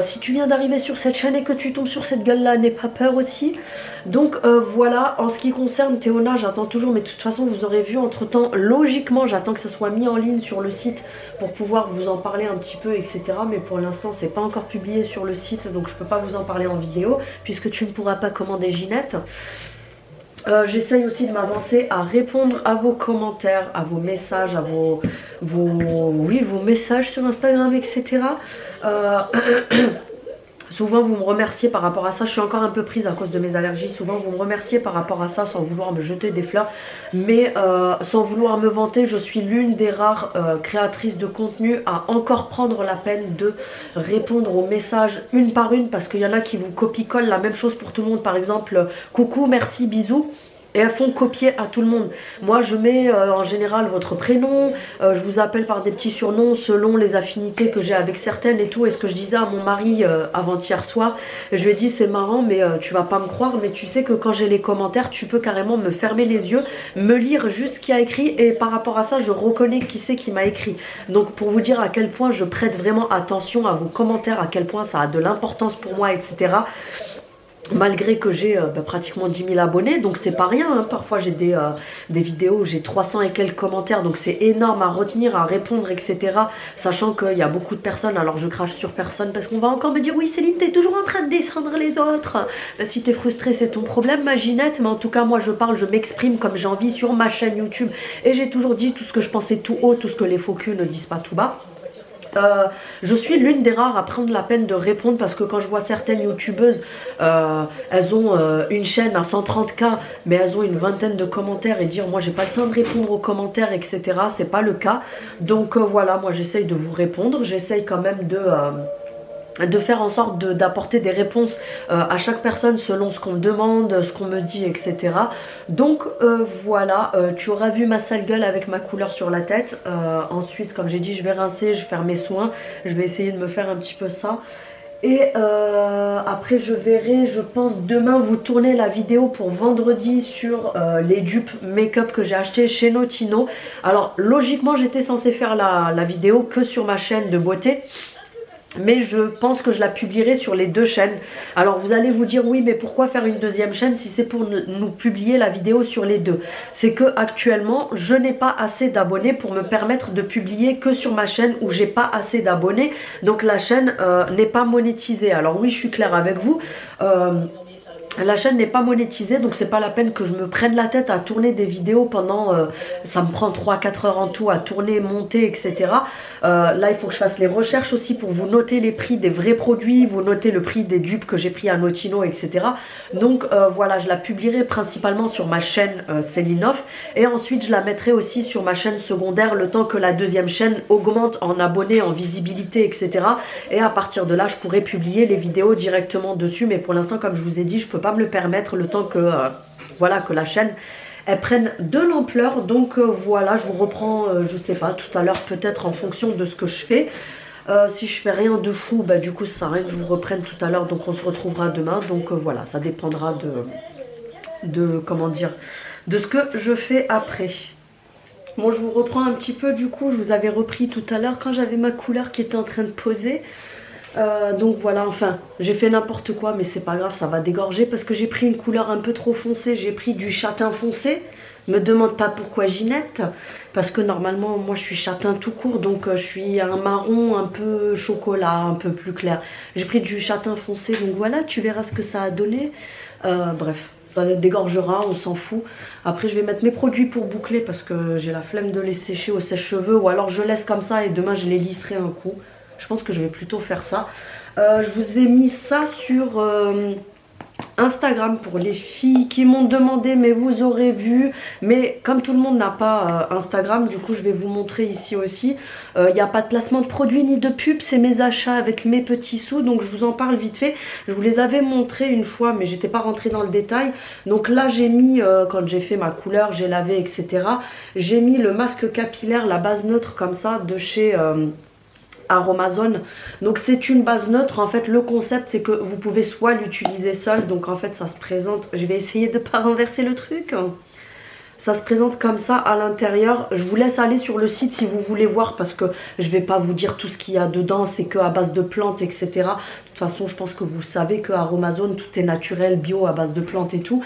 Speaker 1: Si tu viens d'arriver sur cette chaîne et que tu tombes sur cette gueule-là, n'aie pas peur aussi. Donc voilà, en ce qui concerne Théona, j'attends toujours, mais de toute façon, vous aurez vu entre-temps, logiquement, j'attends que ça soit mis en ligne sur le site pour pouvoir vous en parler un petit peu, etc. Mais pour l'instant, c'est pas encore publié sur le site, donc je peux pas vous en parler en vidéo, puisque tu ne pourras pas commander Ginette. J'essaye aussi de m'avancer à répondre à vos commentaires, à vos messages, à vos messages sur Instagram, etc. Souvent vous me remerciez par rapport à ça, je suis encore un peu prise à cause de mes allergies, souvent vous me remerciez par rapport à ça sans vouloir me jeter des fleurs, mais sans vouloir me vanter, je suis l'une des rares créatrices de contenu à encore prendre la peine de répondre aux messages une par une, parce qu'il y en a qui vous copie-collent la même chose pour tout le monde, par exemple coucou, merci, bisous. Et elles font copier à tout le monde. Moi je mets en général votre prénom, je vous appelle par des petits surnoms selon les affinités que j'ai avec certaines et tout. Et ce que je disais à mon mari avant-hier soir, je lui ai dit c'est marrant mais tu vas pas me croire, mais tu sais que quand j'ai les commentaires tu peux carrément me fermer les yeux, me lire juste ce qu'il y a écrit et par rapport à ça je reconnais qui c'est qui m'a écrit. Donc pour vous dire à quel point je prête vraiment attention à vos commentaires, à quel point ça a de l'importance pour moi, etc. Malgré que j'ai pratiquement 10 000 abonnés, donc c'est pas rien, hein. Parfois j'ai des vidéos où j'ai 300 et quelques commentaires, donc c'est énorme à retenir, à répondre, etc. Sachant qu'il y a beaucoup de personnes, alors je crache sur personne parce qu'on va encore me dire oui Céline t'es toujours en train de descendre les autres. Si t'es frustrée c'est ton problème ma Ginette, mais en tout cas moi je parle, je m'exprime comme j'ai envie sur ma chaîne YouTube et j'ai toujours dit tout ce que je pensais tout haut, tout ce que les faux culs ne disent pas tout bas. Je suis l'une des rares à prendre la peine de répondre parce que quand je vois certaines youtubeuses, elles ont une chaîne à 130K mais elles ont une vingtaine de commentaires et dire moi j'ai pas le temps de répondre aux commentaires, etc. C'est pas le cas. Donc voilà, moi j'essaye de vous répondre, j'essaye quand même de faire en sorte d'apporter des réponses à chaque personne selon ce qu'on me demande, ce qu'on me dit, etc. Donc voilà, tu auras vu ma sale gueule avec ma couleur sur la tête. Ensuite, comme j'ai dit, je vais rincer, je vais faire mes soins. Je vais essayer de me faire un petit peu ça. Et après je verrai, je pense demain vous tourner la vidéo pour vendredi sur les dupes make-up que j'ai acheté chez Notino. Alors logiquement j'étais censée faire la vidéo que sur ma chaîne de beauté, mais je pense que je la publierai sur les deux chaînes. Alors vous allez vous dire oui mais pourquoi faire une deuxième chaîne si c'est pour nous publier la vidéo sur les deux? C'est que actuellement je n'ai pas assez d'abonnés pour me permettre de publier que sur ma chaîne où j'ai pas assez d'abonnés, donc la chaîne n'est pas monétisée. Alors oui je suis claire avec vous, La chaîne n'est pas monétisée, donc c'est pas la peine que je me prenne la tête à tourner des vidéos pendant, ça me prend 3-4 heures en tout à tourner, monter, etc. Là il faut que je fasse les recherches aussi pour vous noter les prix des vrais produits, vous noter le prix des dupes que j'ai pris à Notino, etc. Donc voilà, je la publierai principalement sur ma chaîne Céline Off, et ensuite je la mettrai aussi sur ma chaîne secondaire le temps que la deuxième chaîne augmente en abonnés, en visibilité, etc. Et à partir de là je pourrai publier les vidéos directement dessus, mais pour l'instant comme je vous ai dit, je peux pas me le permettre le temps que voilà, que la chaîne elle prenne de l'ampleur. Donc voilà, je vous reprends je sais pas, tout à l'heure peut-être en fonction de ce que je fais. Si je fais rien de fou, bah du coup ça sert à rien que je vous reprenne tout à l'heure, donc on se retrouvera demain. Donc voilà, ça dépendra de comment dire, de ce que je fais après. Bon, je vous reprends un petit peu, du coup je vous avais repris tout à l'heure quand j'avais ma couleur qui était en train de poser. Donc voilà, enfin j'ai fait n'importe quoi, mais c'est pas grave, ça va dégorger parce que j'ai pris une couleur un peu trop foncée, j'ai pris du châtain foncé. Me demande pas pourquoi Ginette, parce que normalement moi je suis châtain tout court, donc je suis un marron un peu chocolat, un peu plus clair. J'ai pris du châtain foncé, donc voilà, tu verras ce que ça a donné. Bref, ça dégorgera, on s'en fout. Après je vais mettre mes produits pour boucler parce que j'ai la flemme de les sécher au sèche-cheveux, ou alors je laisse comme ça et demain je les lisserai un coup. Je pense que je vais plutôt faire ça. Je vous ai mis ça sur Instagram pour les filles qui m'ont demandé, mais vous aurez vu. Mais comme tout le monde n'a pas Instagram, du coup je vais vous montrer ici aussi. Il n'y a pas de placement de produits ni de pub, c'est mes achats avec mes petits sous. Donc je vous en parle vite fait. Je vous les avais montrés une fois, mais j'étais pas rentrée dans le détail. Donc là j'ai mis, quand j'ai fait ma couleur, j'ai lavé, etc. J'ai mis le masque capillaire, la base neutre comme ça, de chez Aromazone. Donc c'est une base neutre. En fait le concept c'est que vous pouvez soit l'utiliser seul, donc en fait ça se présente, je vais essayer de pas renverser le truc, ça se présente comme ça à l'intérieur. Je vous laisse aller sur le site si vous voulez voir, parce que je vais pas vous dire tout ce qu'il y a dedans, c'est que à base de plantes, etc. De toute façon je pense que vous savez que Aromazone tout est naturel, bio, à base de plantes et tout.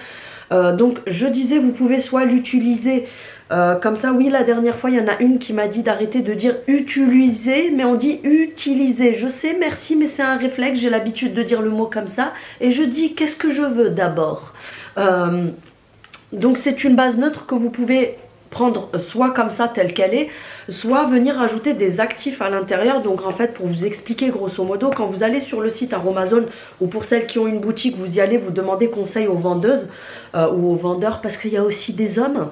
Speaker 1: Donc je disais, vous pouvez soit l'utiliser comme ça. Oui, la dernière fois il y en a une qui m'a dit d'arrêter de dire utiliser, mais on dit utiliser. Je sais, merci, mais c'est un réflexe, j'ai l'habitude de dire le mot comme ça, et je dis qu'est-ce que je veux d'abord. Donc c'est une base neutre que vous pouvez prendre soit comme ça telle qu'elle est, soit venir ajouter des actifs à l'intérieur. Donc en fait, pour vous expliquer grosso modo, quand vous allez sur le site Aromazone, ou pour celles qui ont une boutique, vous y allez, vous demandez conseil aux vendeuses ou aux vendeurs, parce qu'il y a aussi des hommes.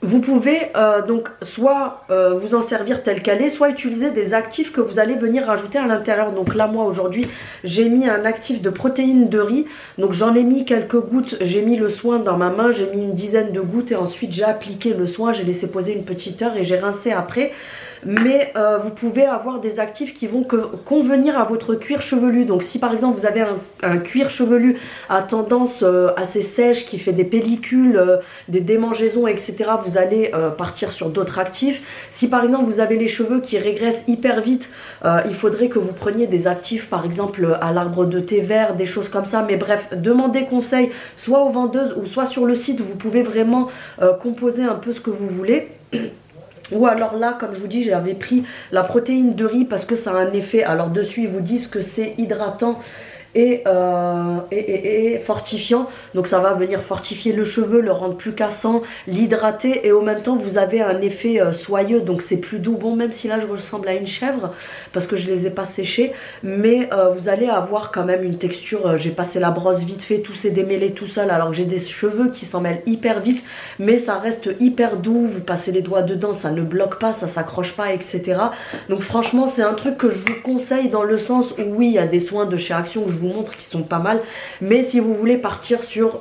Speaker 1: Vous pouvez donc soit vous en servir telle qu'elle est, soit utiliser des actifs que vous allez venir rajouter à l'intérieur. Donc là moi aujourd'hui j'ai mis un actif de protéines de riz, donc j'en ai mis quelques gouttes, j'ai mis le soin dans ma main, j'ai mis une dizaine de gouttes et ensuite j'ai appliqué le soin, j'ai laissé poser une petite heure et j'ai rincé après. Mais vous pouvez avoir des actifs qui vont convenir à votre cuir chevelu. Donc si par exemple vous avez un cuir chevelu à tendance assez sèche, qui fait des pellicules, des démangeaisons, etc., vous allez partir sur d'autres actifs. Si par exemple vous avez les cheveux qui régressent hyper vite, il faudrait que vous preniez des actifs par exemple à l'arbre de thé vert, des choses comme ça. Mais bref, demandez conseil soit aux vendeuses ou soit sur le site, vous pouvez vraiment composer un peu ce que vous voulez. Ou alors là, comme je vous dis, j'avais pris la protéine de riz parce que ça a un effet. Alors dessus, ils vous disent que c'est hydratant et fortifiant. Donc ça va venir fortifier le cheveu, le rendre plus cassant, l'hydrater, et au même temps vous avez un effet soyeux, donc c'est plus doux. Bon, même si là je ressemble à une chèvre parce que je les ai pas séchés, mais vous allez avoir quand même une texture. J'ai passé la brosse vite fait, tout s'est démêlé tout seul, alors que j'ai des cheveux qui s'en mêlent hyper vite, mais ça reste hyper doux. Vous passez les doigts dedans, ça ne bloque pas, ça s'accroche pas, etc. Donc franchement c'est un truc que je vous conseille, dans le sens où oui, il y a des soins de chez Action que je vous montre qui sont pas mal, mais si vous voulez partir sur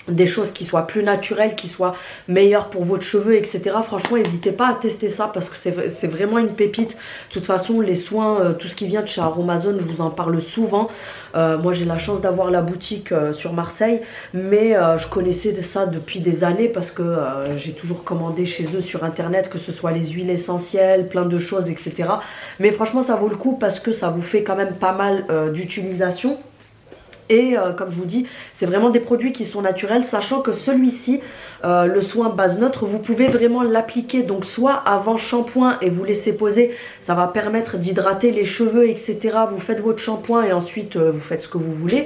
Speaker 1: des choses qui soient plus naturelles, qui soient meilleures pour votre cheveu, etc., franchement n'hésitez pas à tester ça, parce que c'est vraiment une pépite. De toute façon les soins, tout ce qui vient de chez Aromazone, je vous en parle souvent. Moi j'ai la chance d'avoir la boutique sur Marseille, mais je connaissais de ça depuis des années, parce que j'ai toujours commandé chez eux sur internet, que ce soit les huiles essentielles, plein de choses, etc. Mais franchement ça vaut le coup parce que ça vous fait quand même pas mal d'utilisation. Et comme je vous dis, c'est vraiment des produits qui sont naturels, sachant que celui-ci, le soin base neutre, vous pouvez vraiment l'appliquer donc soit avant shampoing et vous laissez poser, ça va permettre d'hydrater les cheveux, etc. Vous faites votre shampoing et ensuite vous faites ce que vous voulez.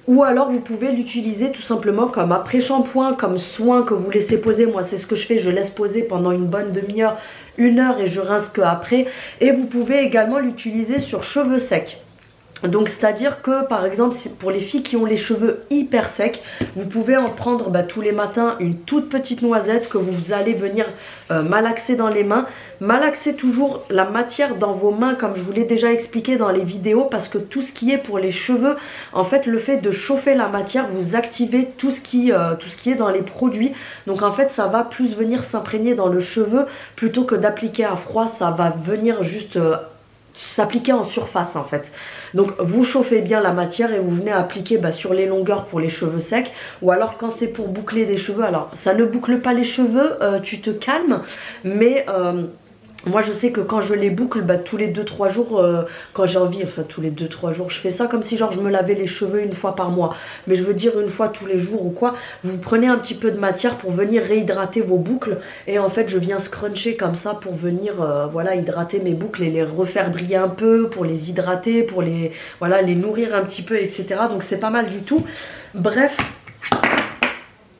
Speaker 1: Ou alors vous pouvez l'utiliser tout simplement comme après-shampoing, comme soin que vous laissez poser. Moi c'est ce que je fais, je laisse poser pendant une bonne demi-heure, 1 heure et je rince que après. Et vous pouvez également l'utiliser sur cheveux secs. Donc c'est à dire que par exemple pour les filles qui ont les cheveux hyper secs, vous pouvez en prendre tous les matins une toute petite noisette que vous allez venir malaxer dans les mains. Malaxez toujours la matière dans vos mains comme je vous l'ai déjà expliqué dans les vidéos, parce que tout ce qui est pour les cheveux, en fait le fait de chauffer la matière, vous activez tout ce qui est dans les produits. Donc en fait ça va plus venir s'imprégner dans le cheveu plutôt que d'appliquer à froid, ça va venir juste s'appliquer en surface en fait. Donc vous chauffez bien la matière et vous venez appliquer sur les longueurs pour les cheveux secs, ou alors quand c'est pour boucler des cheveux, alors ça ne boucle pas les cheveux, tu te calmes, mais moi je sais que quand je les boucle tous les 2-3 jours, quand j'ai envie, enfin tous les 2-3 jours, je fais ça comme si genre je me lavais les cheveux une fois par mois, mais je veux dire une fois tous les jours ou quoi. Vous prenez un petit peu de matière pour venir réhydrater vos boucles, et en fait je viens scruncher comme ça pour venir voilà, hydrater mes boucles et les refaire briller un peu, pour les hydrater, pour les nourrir un petit peu, etc. Donc c'est pas mal du tout. Bref,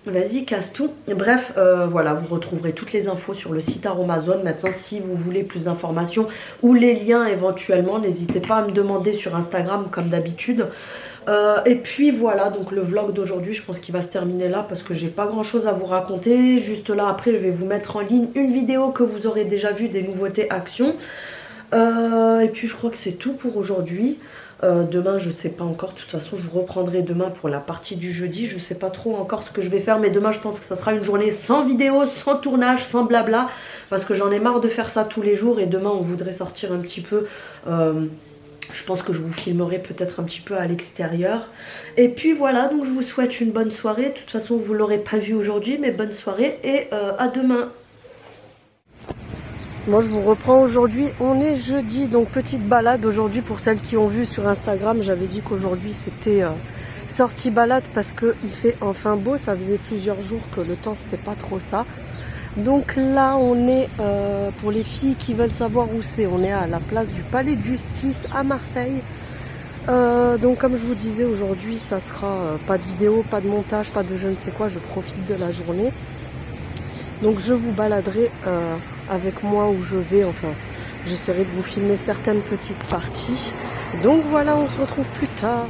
Speaker 1: vas-y, casse tout. Bref, voilà, vous retrouverez toutes les infos sur le site Aromazone. Maintenant, si vous voulez plus d'informations ou les liens éventuellement, n'hésitez pas à me demander sur Instagram comme d'habitude. Et puis voilà, donc le vlog d'aujourd'hui, je pense qu'il va se terminer là parce que j'ai pas grand chose à vous raconter. Juste là, après, je vais vous mettre en ligne une vidéo que vous aurez déjà vue des nouveautés Action. Et puis je crois que c'est tout pour aujourd'hui. Demain je sais pas encore, de toute façon je vous reprendrai demain pour la partie du jeudi. Je sais pas trop encore ce que je vais faire, mais demain je pense que ça sera une journée sans vidéo, sans tournage, sans blabla, parce que j'en ai marre de faire ça tous les jours. Et demain on voudrait sortir un petit peu, je pense que je vous filmerai peut-être un petit peu à l'extérieur. Et puis voilà, donc je vous souhaite une bonne soirée. De toute façon vous l'aurez pas vu aujourd'hui, mais bonne soirée et à demain. Moi je vous reprends aujourd'hui, on est jeudi, donc petite balade aujourd'hui pour celles qui ont vu sur Instagram. J'avais dit qu'aujourd'hui c'était sortie balade parce qu'il fait enfin beau, ça faisait plusieurs jours que le temps c'était pas trop ça. Donc là on est, pour les filles qui veulent savoir où c'est, on est à la place du Palais de Justice à Marseille. Donc comme je vous disais, aujourd'hui ça sera pas de vidéo, pas de montage, pas de je ne sais quoi, je profite de la journée. Donc je vous baladerai avec moi où je vais, enfin j'essaierai de vous filmer certaines petites parties. Donc voilà, on se retrouve plus tard.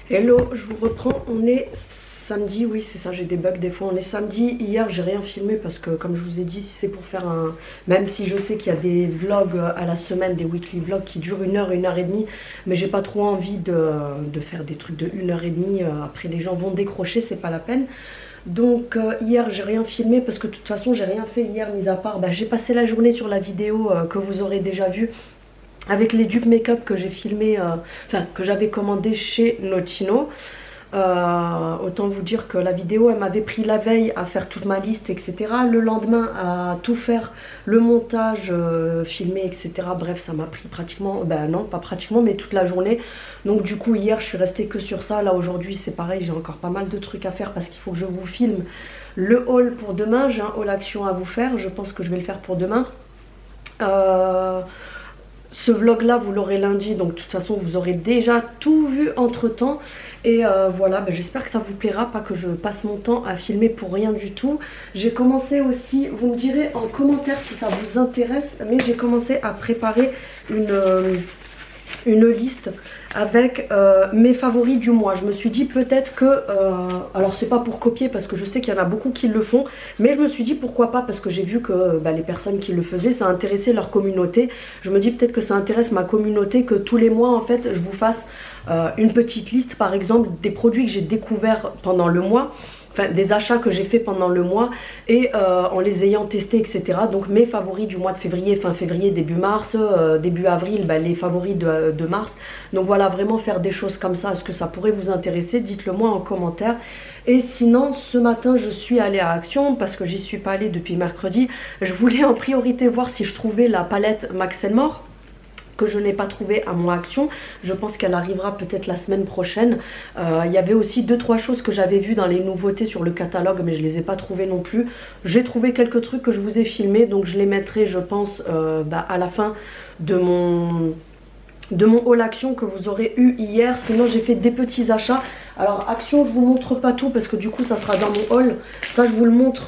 Speaker 1: Hello, je vous reprends, on est samedi, oui c'est ça, j'ai des bugs des fois, on est samedi. Hier j'ai rien filmé parce que comme je vous ai dit, si c'est pour faire un... Même si je sais qu'il y a des vlogs à la semaine, des weekly vlogs qui durent 1 heure, 1 heure et demie, mais j'ai pas trop envie de faire des trucs de 1 heure et demie, après les gens vont décrocher, c'est pas la peine. Donc hier j'ai rien filmé parce que de toute façon j'ai rien fait hier, mis à part, j'ai passé la journée sur la vidéo que vous aurez déjà vue, avec les dupes make-up que j'ai filmé, enfin que j'avais commandé chez Notino. Autant vous dire que la vidéo elle m'avait pris la veille à faire toute ma liste, etc. Le lendemain à tout faire, le montage, filmer, etc. Bref, ça m'a pris pratiquement, non pas pratiquement, mais toute la journée. Donc du coup hier je suis restée que sur ça. Là aujourd'hui c'est pareil, j'ai encore pas mal de trucs à faire parce qu'il faut que je vous filme le haul pour demain. J'ai un haul action à vous faire, je pense que je vais le faire pour demain. ce vlog là vous l'aurez lundi, donc de toute façon vous aurez déjà tout vu entre temps. Et voilà, ben, j'espère que ça vous plaira, pas que je passe mon temps à filmer pour rien du tout. J'ai commencé aussi, vous me direz en commentaire si ça vous intéresse, mais j'ai commencé à préparer une liste avec mes favoris du mois. Je me suis dit peut-être que, alors c'est pas pour copier parce que je sais qu'il y en a beaucoup qui le font, mais je me suis dit pourquoi pas, parce que j'ai vu que bah, les personnes qui le faisaient, ça intéressait leur communauté. Je me dis peut-être que ça intéresse ma communauté, que tous les mois en fait je vous fasse une petite liste par exemple des produits que j'ai découverts pendant le mois. Enfin, des achats que j'ai fait pendant le mois et en les ayant testés, etc. Donc mes favoris du mois de février, fin février, début mars, début avril, bah, les favoris de mars. Donc voilà, vraiment faire des choses comme ça. Est-ce que ça pourrait vous intéresser? Dites-le moi en commentaire. Et sinon, ce matin, je suis allée à Action parce que j'y suis pas allée depuis mercredi. Je voulais en priorité voir si je trouvais la palette Max & More, que je n'ai pas trouvé à mon Action. Je pense qu'elle arrivera peut-être la semaine prochaine. Il y avait aussi 2-3 choses que j'avais vues dans les nouveautés sur le catalogue, mais je les ai pas trouvées non plus. J'ai trouvé quelques trucs que je vous ai filmés, donc je les mettrai je pense bah, à la fin de mon haul Action que vous aurez eu hier. Sinon j'ai fait des petits achats. Alors Action, je vous montre pas tout parce que du coup ça sera dans mon haul. Ça je vous le montre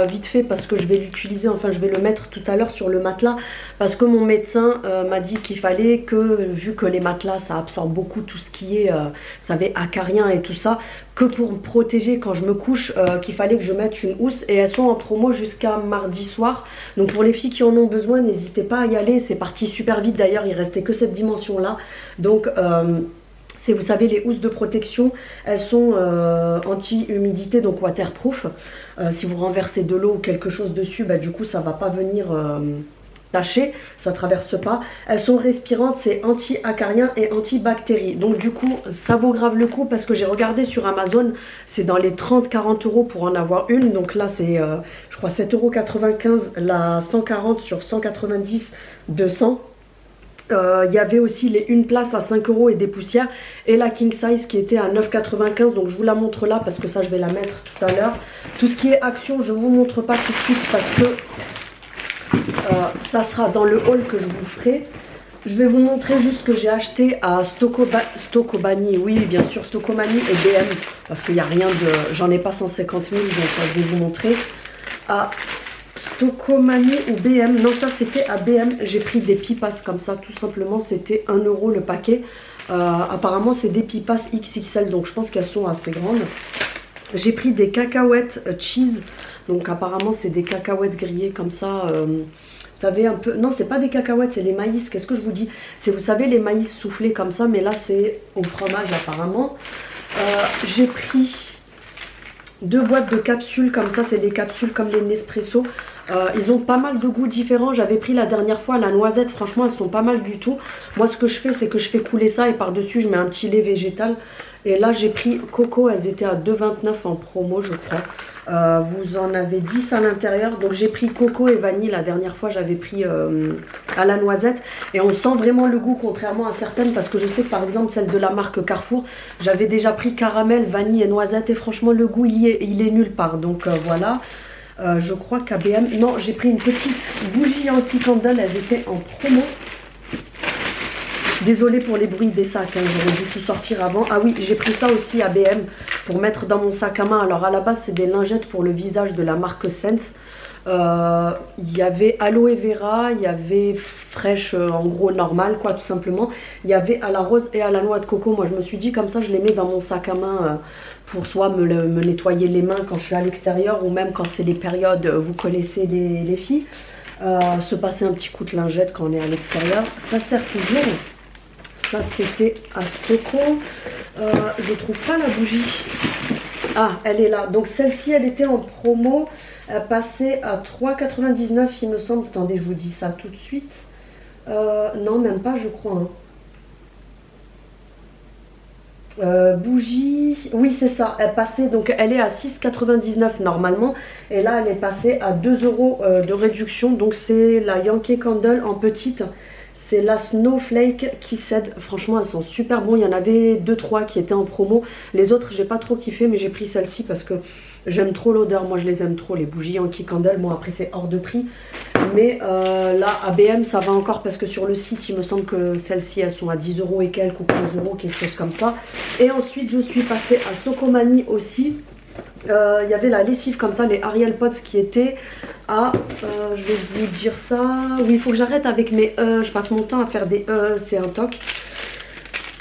Speaker 1: vite fait parce que je vais l'utiliser, enfin je vais le mettre tout à l'heure sur le matelas, parce que mon médecin m'a dit qu'il fallait que, vu que les matelas ça absorbe beaucoup tout ce qui est, vous savez, acarien et tout ça, que pour me protéger quand je me couche, qu'il fallait que je mette une housse, et elles sont en promo jusqu'à mardi soir. Donc pour les filles qui en ont besoin, n'hésitez pas à y aller. C'est parti super vite d'ailleurs, il restait que cette dimension là. Donc c'est, vous savez, les housses de protection, elles sont anti-humidité, donc waterproof. Si vous renversez de l'eau ou quelque chose dessus, bah, du coup ça va pas venir tacher, ça traverse pas. Elles sont respirantes, c'est anti-acarien et anti-bactéries. Donc du coup ça vaut grave le coup, parce que j'ai regardé sur Amazon, c'est dans les 30-40 € pour en avoir une. Donc là c'est je crois 7,95 €, la 140 sur 190, 200. Il y avait aussi les une place à 5 € et des poussières, et la king size qui était à 9,95 €. Donc je vous la montre là parce que ça je vais la mettre tout à l'heure. Tout ce qui est Action je vous montre pas tout de suite parce que ça sera dans le haul que je vous ferai. Je vais vous montrer juste ce que j'ai acheté à Stocomanie, oui bien sûr, Stocomanie et BM, parce qu'il n'y a rien de, j'en ai pas 150 000, donc je vais vous montrer. À Stocomanie ou BM, non ça c'était à BM, j'ai pris des pipas comme ça, tout simplement, c'était 1 € le paquet. Apparemment c'est des pipas XXL, donc je pense qu'elles sont assez grandes. J'ai pris des cacahuètes cheese, donc apparemment c'est des cacahuètes grillées comme ça, vous savez un peu, non c'est pas des cacahuètes, c'est les maïs, qu'est-ce que je vous dis, c'est, vous savez, les maïs soufflés comme ça, mais là c'est au fromage apparemment. J'ai pris 2 boîtes de capsules comme ça, c'est des capsules comme les Nespresso. Ils ont pas mal de goûts différents. J'avais pris la dernière fois la noisette, franchement elles sont pas mal du tout. Moi ce que je fais, c'est que je fais couler ça et par dessus je mets un petit lait végétal. Et là j'ai pris coco, elles étaient à 2,29 € en promo je crois. Vous en avez 10 à l'intérieur, donc j'ai pris coco et vanille. La dernière fois j'avais pris à la noisette, et on sent vraiment le goût contrairement à certaines, parce que je sais que par exemple celle de la marque Carrefour, j'avais déjà pris caramel, vanille et noisette, et franchement le goût il est nulle part. Donc voilà. Je crois qu'à BM, non, j'ai pris une petite bougie anti-candle, elles étaient en promo. Désolée pour les bruits des sacs, hein, j'aurais dû tout sortir avant. Ah oui, j'ai pris ça aussi à BM pour mettre dans mon sac à main. Alors à la base c'est des lingettes pour le visage de la marque Sense. Il y avait aloe vera, il y avait fraîche, en gros normale quoi, tout simplement. Il y avait à la rose et à la noix de coco. Moi je me suis dit comme ça je les mets dans mon sac à main pour soit me nettoyer les mains quand je suis à l'extérieur, ou même quand c'est les périodes, vous connaissez les filles, se passer un petit coup de lingette quand on est à l'extérieur, ça sert toujours. Ça c'était à Stoco. Je trouve pas la bougie. Ah, elle est là. Donc celle-ci elle était en promo, elle passait à 3,99 € il me semble. Attendez, je vous dis ça tout de suite. Non, même pas je crois, hein. Bougie, oui c'est ça, elle passait, donc elle est à 6,99 € normalement, et là elle est passée à 2 € de réduction. Donc c'est la Yankee Candle en petite, c'est la Snowflake qui cède. Franchement elles sont super bon, il y en avait 2-3 qui étaient en promo, les autres j'ai pas trop kiffé, mais j'ai pris celle-ci parce que J'aime trop l'odeur, moi je les aime trop, les bougies Yankee Candle. Bon après c'est hors de prix. Mais là à BM ça va encore parce que sur le site il me semble que celles-ci elles sont à 10 € et quelques ou 15 €, quelque chose comme ça. Et ensuite je suis passée à Stocomanie aussi. Il y avait la lessive comme ça, les Ariel Pots qui étaient à, je vais vous dire ça, oui il faut que j'arrête avec mes je passe mon temps à faire des c'est un toc.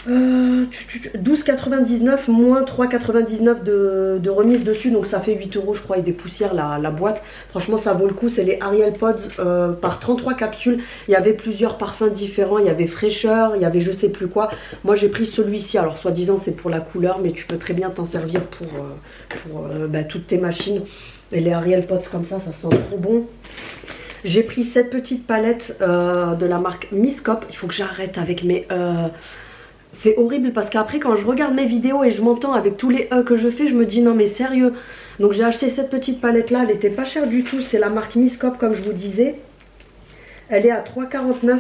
Speaker 1: 12,99 moins 3,99 de remise dessus, donc ça fait 8 € je crois, et des poussières la boîte. Franchement ça vaut le coup, c'est les Ariel Pods par 33 capsules. Il y avait plusieurs parfums différents, il y avait fraîcheur, il y avait je sais plus quoi. Moi j'ai pris celui-ci, alors soi-disant c'est pour la couleur, mais tu peux très bien t'en servir pour toutes tes machines. Et les Ariel Pods comme ça sent trop bon. J'ai pris cette petite palette de la marque Miscop. Il faut que j'arrête avec mes c'est horrible parce qu'après quand je regarde mes vidéos et je m'entends avec tous les que je fais, je me dis non mais sérieux. Donc j'ai acheté cette petite palette là, elle était pas chère du tout, c'est la marque Miscop comme je vous disais. Elle est à 3,49 €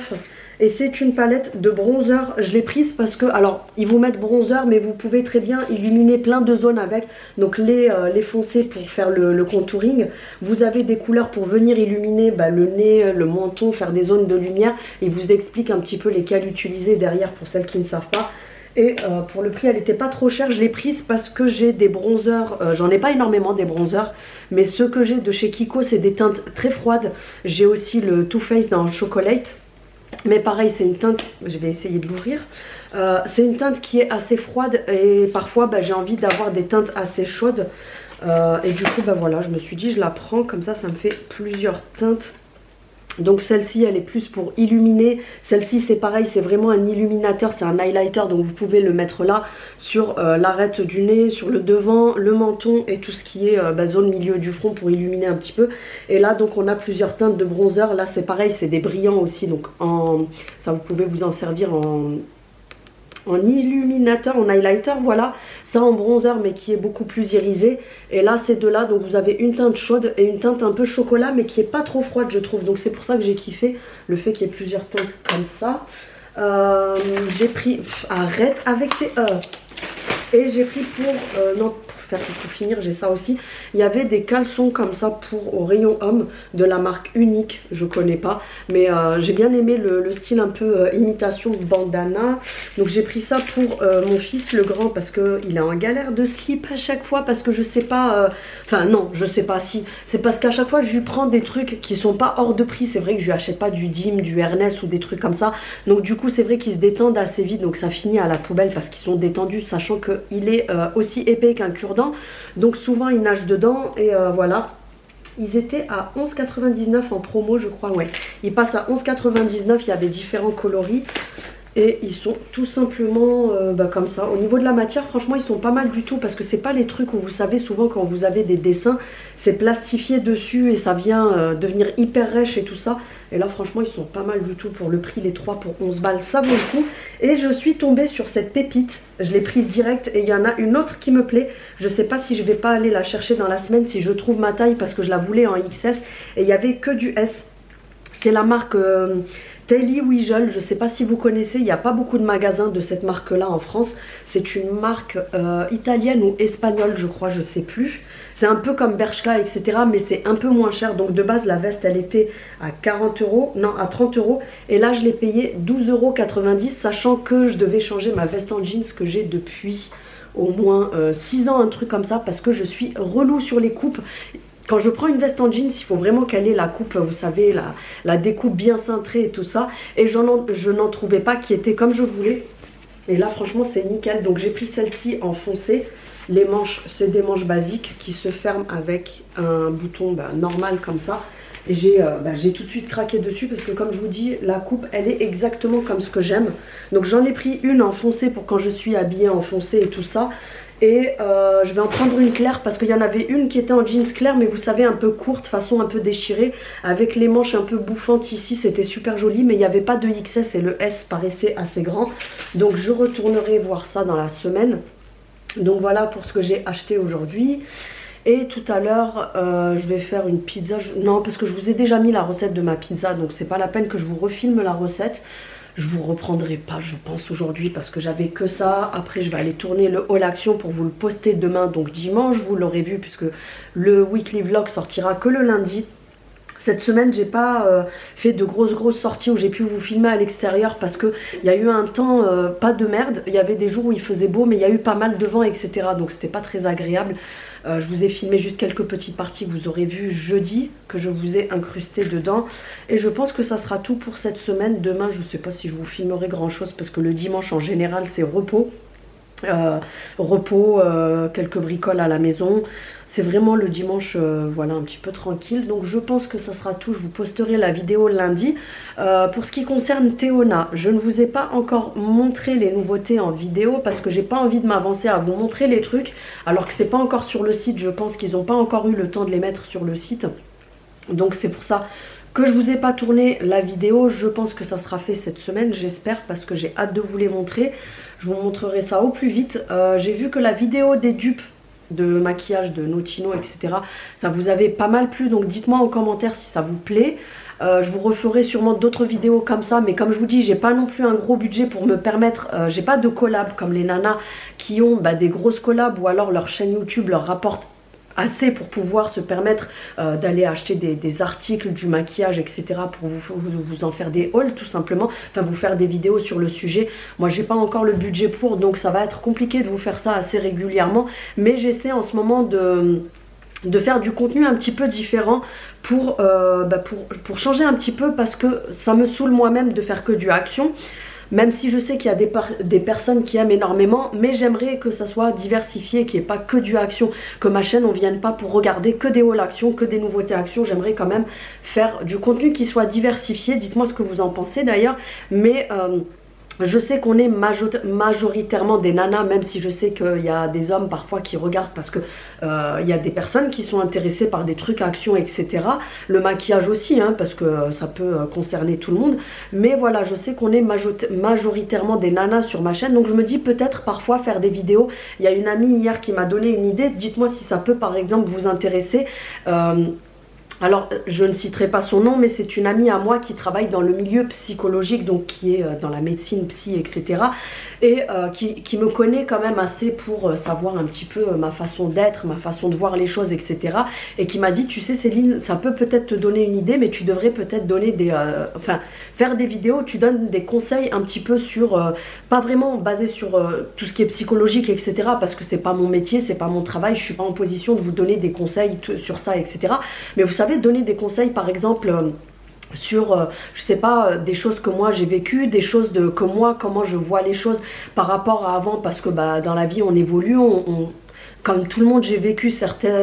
Speaker 1: et c'est une palette de bronzer. Je l'ai prise parce que, alors ils vous mettent bronzer mais vous pouvez très bien illuminer plein de zones avec. Donc les foncés pour faire le contouring. Vous avez des couleurs pour venir illuminer le nez, le menton, faire des zones de lumière. Il vous explique un petit peu lesquelles utiliser derrière pour celles qui ne savent pas. Et pour le prix elle n'était pas trop chère. Je l'ai prise parce que j'ai des bronzers, j'en ai pas énormément des bronzers, mais ceux que j'ai de chez Kiko c'est des teintes très froides. J'ai aussi le Too Faced dans le Chocolate, mais pareil c'est une teinte, je vais essayer de l'ouvrir. C'est une teinte qui est assez froide et parfois j'ai envie d'avoir des teintes assez chaudes. Et du coup voilà, je me suis dit je la prends comme ça me fait plusieurs teintes. Donc celle-ci elle est plus pour illuminer, celle-ci c'est pareil, c'est vraiment un illuminateur, c'est un highlighter, donc vous pouvez le mettre là sur l'arête du nez, sur le devant, le menton et tout ce qui est zone milieu du front pour illuminer un petit peu. Et là donc on a plusieurs teintes de bronzer, là c'est pareil, c'est des brillants aussi, donc ça vous pouvez vous en servir en illuminateur, en highlighter, voilà, ça en bronzer mais qui est beaucoup plus irisé. Et là ces deux là, donc vous avez une teinte chaude et une teinte un peu chocolat mais qui est pas trop froide je trouve, donc c'est pour ça que j'ai kiffé le fait qu'il y ait plusieurs teintes comme ça. J'ai pris, arrête avec tes et j'ai pris pour finir j'ai ça aussi, il y avait des caleçons comme ça au rayon homme de la marque Unique, je connais pas mais j'ai bien aimé le style un peu imitation bandana. Donc j'ai pris ça pour mon fils le grand parce que il est en galère de slip à chaque fois parce que je sais pas, enfin non je sais pas, si c'est parce qu'à chaque fois je lui prends des trucs qui sont pas hors de prix. C'est vrai que je lui achète pas du Dim, du Ernest ou des trucs comme ça, donc du coup c'est vrai qu'ils se détendent assez vite, donc ça finit à la poubelle parce qu'ils sont détendus, sachant qu'il est aussi épais qu'un cure-dent. Donc souvent ils nagent dedans et voilà. Ils étaient à 11,99 en promo je crois, ouais. Ils passent à 11,99, il y a des différents coloris. Et ils sont tout simplement comme ça. Au niveau de la matière, franchement, ils sont pas mal du tout. Parce que c'est pas les trucs où vous savez, souvent quand vous avez des dessins, c'est plastifié dessus et ça vient devenir hyper rêche et tout ça. Et là, franchement, ils sont pas mal du tout. Pour le prix, les 3 pour 11 balles, ça vaut le coup. Et je suis tombée sur cette pépite. Je l'ai prise direct et il y en a une autre qui me plaît. Je sais pas si je vais pas aller la chercher dans la semaine, si je trouve ma taille, parce que je la voulais en XS. Et il y avait que du S. C'est la marque Telly Weigel, je ne sais pas si vous connaissez, il n'y a pas beaucoup de magasins de cette marque-là en France. C'est une marque italienne ou espagnole, je crois, je ne sais plus. C'est un peu comme Bershka, etc. Mais c'est un peu moins cher. Donc de base, la veste, elle était à 40 €, non, à 30 €. Et là, je l'ai payée 12,90 €, sachant que je devais changer ma veste en jeans que j'ai depuis au moins 6 ans, un truc comme ça, parce que je suis relou sur les coupes. Quand je prends une veste en jeans, il faut vraiment qu'elle ait la coupe, vous savez, la découpe bien cintrée et tout ça. Et je n'en trouvais pas qui était comme je voulais. Et là, franchement, c'est nickel. Donc, j'ai pris celle-ci en foncé. Les manches, c'est des manches basiques qui se ferment avec un bouton normal comme ça. Et j'ai tout de suite craqué dessus parce que, comme je vous dis, la coupe, elle est exactement comme ce que j'aime. Donc, j'en ai pris une en foncé pour quand je suis habillée en foncé et tout ça. Et je vais en prendre une claire parce qu'il y en avait une qui était en jeans clair, mais vous savez, un peu courte, façon un peu déchirée, avec les manches un peu bouffantes ici. C'était super joli, mais il n'y avait pas de XS et le S paraissait assez grand. Donc je retournerai voir ça dans la semaine. Donc voilà pour ce que j'ai acheté aujourd'hui. Et tout à l'heure, je vais faire une pizza. Non, parce que je vous ai déjà mis la recette de ma pizza, donc c'est pas la peine que je vous refilme la recette. Je vous reprendrai pas, je pense, aujourd'hui parce que j'avais que ça. Après, je vais aller tourner le haul action pour vous le poster demain, donc dimanche. Vous l'aurez vu puisque le weekly vlog sortira que le lundi. Cette semaine, j'ai pas fait de grosses sorties où j'ai pu vous filmer à l'extérieur parce que il y a eu un temps pas de merde. Il y avait des jours où il faisait beau, mais il y a eu pas mal de vent, etc. Donc c'était pas très agréable. Je vous ai filmé juste quelques petites parties que vous aurez vues jeudi, que je vous ai incrusté dedans. Et je pense que ça sera tout pour cette semaine. Demain, je sais pas si je vous filmerai grand chose parce que le dimanche en général c'est repos. Quelques bricoles à la maison. C'est vraiment le dimanche, voilà, un petit peu tranquille. Donc je pense que ça sera tout. Je vous posterai la vidéo lundi. Pour ce qui concerne Théona, je ne vous ai pas encore montré les nouveautés en vidéo parce que j'ai pas envie de m'avancer à vous montrer les trucs alors que c'est pas encore sur le site. Je pense qu'ils n'ont pas encore eu le temps de les mettre sur le site. Donc c'est pour ça que je vous ai pas tourné la vidéo. Je pense que ça sera fait cette semaine, j'espère, parce que j'ai hâte de vous les montrer. Je vous montrerai ça au plus vite. J'ai vu que la vidéo des dupes de maquillage de Notino, etc., ça vous avait pas mal plu, donc dites-moi en commentaire si ça vous plaît. Je vous referai sûrement d'autres vidéos comme ça, mais comme je vous dis, j'ai pas non plus un gros budget pour me permettre, j'ai pas de collab comme les nanas qui ont des grosses collabs ou alors leur chaîne YouTube leur rapporte assez pour pouvoir se permettre d'aller acheter des articles, du maquillage, etc. pour vous en faire des hauls tout simplement, enfin vous faire des vidéos sur le sujet. Moi j'ai pas encore le budget pour, donc ça va être compliqué de vous faire ça assez régulièrement, mais j'essaie en ce moment de faire du contenu un petit peu différent pour changer un petit peu parce que ça me saoule moi-même de faire que du action. Même si je sais qu'il y a des personnes qui aiment énormément, mais j'aimerais que ça soit diversifié, qu'il n'y ait pas que du action, que ma chaîne on vienne pas pour regarder que des hauls action, que des nouveautés action. J'aimerais quand même faire du contenu qui soit diversifié. Dites-moi ce que vous en pensez d'ailleurs, mais je sais qu'on est majoritairement des nanas, même si je sais qu'il y a des hommes parfois qui regardent parce que il y a des personnes qui sont intéressées par des trucs action, etc. Le maquillage aussi, hein, parce que ça peut concerner tout le monde. Mais voilà, je sais qu'on est majoritairement des nanas sur ma chaîne, donc je me dis peut-être parfois faire des vidéos. Il y a une amie hier qui m'a donné une idée. Dites-moi si ça peut par exemple vous intéresser. Alors, je ne citerai pas son nom, mais c'est une amie à moi qui travaille dans le milieu psychologique, donc qui est dans la médecine, psy, etc. Et qui me connaît quand même assez pour savoir un petit peu ma façon d'être, ma façon de voir les choses, etc. Et qui m'a dit, tu sais Céline, ça peut peut-être te donner une idée, mais tu devrais peut-être donner faire des vidéos où tu donnes des conseils un petit peu sur, pas vraiment basés sur tout ce qui est psychologique, etc. Parce que c'est pas mon métier, c'est pas mon travail, je suis pas en position de vous donner des conseils sur ça, etc. Mais vous savez, donner des conseils par exemple sur, je sais pas, des choses que moi j'ai vécues, des choses que moi, comment je vois les choses par rapport à avant, parce que dans la vie on évolue, comme tout le monde j'ai vécu certains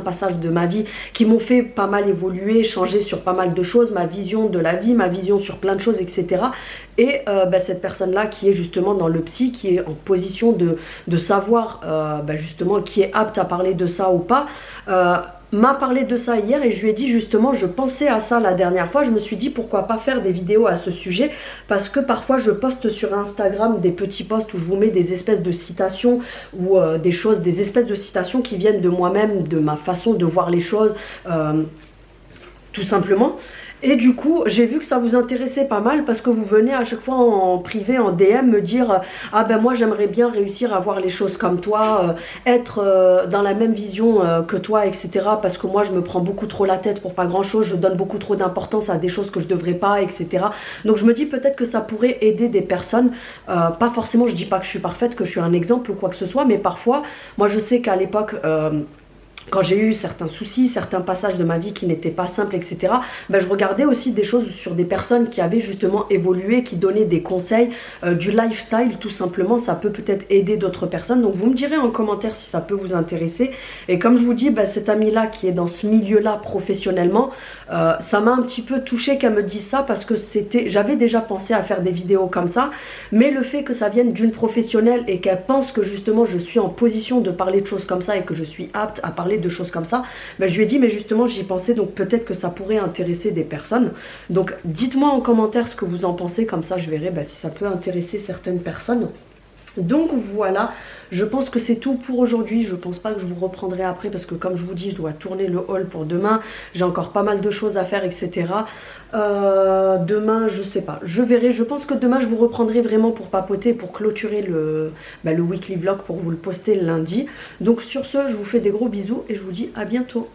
Speaker 1: passages de ma vie qui m'ont fait pas mal évoluer, changer sur pas mal de choses, ma vision de la vie, ma vision sur plein de choses, etc. Et cette personne-là qui est justement dans le psy, qui est en position de savoir justement qui est apte à parler de ça ou pas, m'a parlé de ça hier et je lui ai dit justement, je pensais à ça la dernière fois, je me suis dit pourquoi pas faire des vidéos à ce sujet, parce que parfois je poste sur Instagram des petits posts où je vous mets des espèces de citations ou des espèces de citations qui viennent de moi-même, de ma façon de voir les choses, tout simplement. Et du coup, j'ai vu que ça vous intéressait pas mal parce que vous venez à chaque fois en privé, en DM, me dire « Ah ben moi j'aimerais bien réussir à voir les choses comme toi, être dans la même vision que toi, etc. Parce que moi je me prends beaucoup trop la tête pour pas grand chose, je donne beaucoup trop d'importance à des choses que je devrais pas, etc. » Donc je me dis peut-être que ça pourrait aider des personnes, pas forcément, je dis pas que je suis parfaite, que je suis un exemple ou quoi que ce soit, mais parfois, moi je sais qu'à l'époque... quand j'ai eu certains soucis, certains passages de ma vie qui n'étaient pas simples, etc., je regardais aussi des choses sur des personnes qui avaient justement évolué, qui donnaient des conseils, du lifestyle tout simplement, ça peut peut-être aider d'autres personnes. Donc vous me direz en commentaire si ça peut vous intéresser. Et comme je vous dis, cette amie-là qui est dans ce milieu-là professionnellement, ça m'a un petit peu touchée qu'elle me dise ça parce que j'avais déjà pensé à faire des vidéos comme ça, mais le fait que ça vienne d'une professionnelle et qu'elle pense que justement je suis en position de parler de choses comme ça et que je suis apte à parler de choses comme ça, je lui ai dit mais justement j'y pensais, donc peut-être que ça pourrait intéresser des personnes. Donc dites-moi en commentaire ce que vous en pensez, comme ça je verrai si ça peut intéresser certaines personnes. Donc voilà, je pense que c'est tout pour aujourd'hui. Je pense pas que je vous reprendrai après parce que comme je vous dis, je dois tourner le haul pour demain. J'ai encore pas mal de choses à faire, etc. Demain, je sais pas, je verrai. Je pense que demain, je vous reprendrai vraiment pour papoter, pour clôturer le weekly vlog, pour vous le poster le lundi. Donc sur ce, je vous fais des gros bisous et je vous dis à bientôt.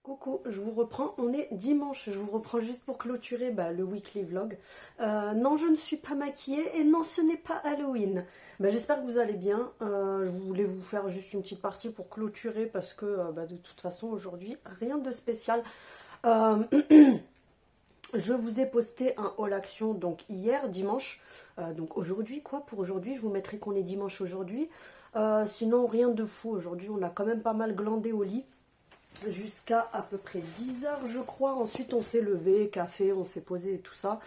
Speaker 1: Coucou, je vous reprends, on est dimanche, je vous reprends juste pour clôturer le weekly vlog. Non, je ne suis pas maquillée et non, ce n'est pas Halloween. J'espère que vous allez bien. Je voulais vous faire juste une petite partie pour clôturer parce que de toute façon aujourd'hui, rien de spécial. Euh, je vous ai posté un haul action donc hier, dimanche. Donc aujourd'hui, pour aujourd'hui, je vous mettrai qu'on est dimanche aujourd'hui. Sinon, rien de fou. Aujourd'hui, on a quand même pas mal glandé au lit jusqu'à à peu près 10 heures je crois. Ensuite on s'est levé, café, on s'est posé et tout ça.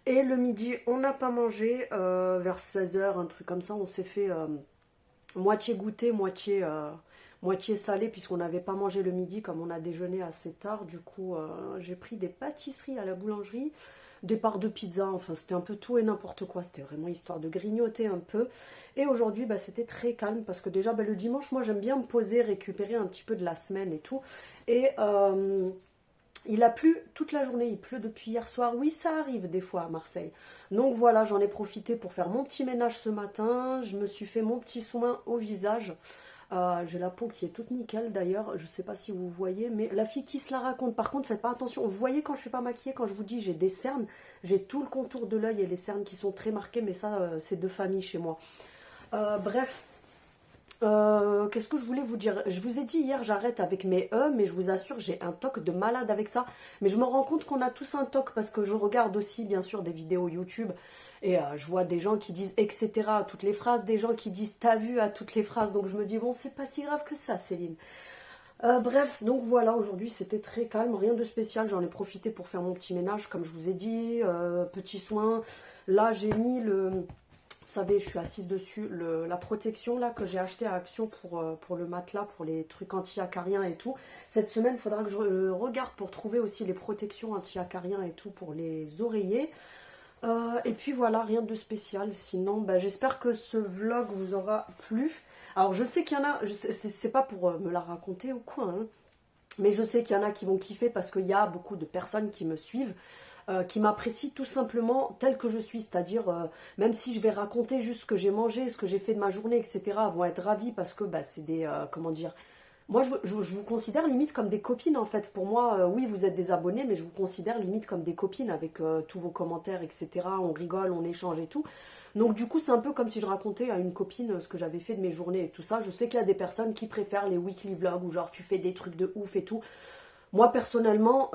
Speaker 1: Et le midi on n'a pas mangé, vers 16 heures un truc comme ça. On s'est fait moitié goûter, moitié salé puisqu'on n'avait pas mangé le midi comme on a déjeuné assez tard. Du coup j'ai pris des pâtisseries à la boulangerie, des parts de pizza, enfin c'était un peu tout et n'importe quoi, c'était vraiment histoire de grignoter un peu. Et aujourd'hui c'était très calme parce que déjà le dimanche moi j'aime bien me poser, récupérer un petit peu de la semaine et tout. Et il a plu toute la journée, il pleut depuis hier soir, oui ça arrive des fois à Marseille. Donc voilà, j'en ai profité pour faire mon petit ménage ce matin, je me suis fait mon petit soin au visage. J'ai la peau qui est toute nickel d'ailleurs, je sais pas si vous voyez, mais la fille qui se la raconte, par contre faites pas attention, vous voyez quand je suis pas maquillée, quand je vous dis j'ai des cernes, j'ai tout le contour de l'œil et les cernes qui sont très marquées, mais ça c'est de famille chez moi. Bref, qu'est-ce que je voulais vous dire? Je vous ai dit hier j'arrête avec mes E, mais je vous assure j'ai un toc de malade avec ça. Mais je me rends compte qu'on a tous un toc parce que je regarde aussi bien sûr des vidéos YouTube et je vois des gens qui disent etc. à toutes les phrases, des gens qui disent t'as vu à toutes les phrases. Donc je me dis bon c'est pas si grave que ça Céline. Bref, donc voilà, aujourd'hui c'était très calme, rien de spécial. J'en ai profité pour faire mon petit ménage comme je vous ai dit, petit soin. Là j'ai mis vous savez, je suis assise dessus, la protection là que j'ai acheté à Action pour le matelas, pour les trucs anti-acariens et tout. Cette semaine, il faudra que je regarde pour trouver aussi les protections anti-acariens et tout pour les oreillers. Et puis voilà, rien de spécial. Sinon, j'espère que ce vlog vous aura plu. Alors je sais qu'il y en a, c'est pas pour me la raconter ou quoi, hein, mais je sais qu'il y en a qui vont kiffer parce qu'il y a beaucoup de personnes qui me suivent, qui m'apprécient tout simplement tel que je suis, c'est-à-dire même si je vais raconter juste ce que j'ai mangé, ce que j'ai fait de ma journée, etc., vont être ravis parce que c'est des, comment dire, moi je vous considère limite comme des copines en fait. Pour moi, oui vous êtes des abonnés, mais je vous considère limite comme des copines avec tous vos commentaires, etc., on rigole, on échange et tout. Donc du coup c'est un peu comme si je racontais à une copine ce que j'avais fait de mes journées et tout ça. Je sais qu'il y a des personnes qui préfèrent les weekly vlogs où genre tu fais des trucs de ouf et tout. Moi personnellement,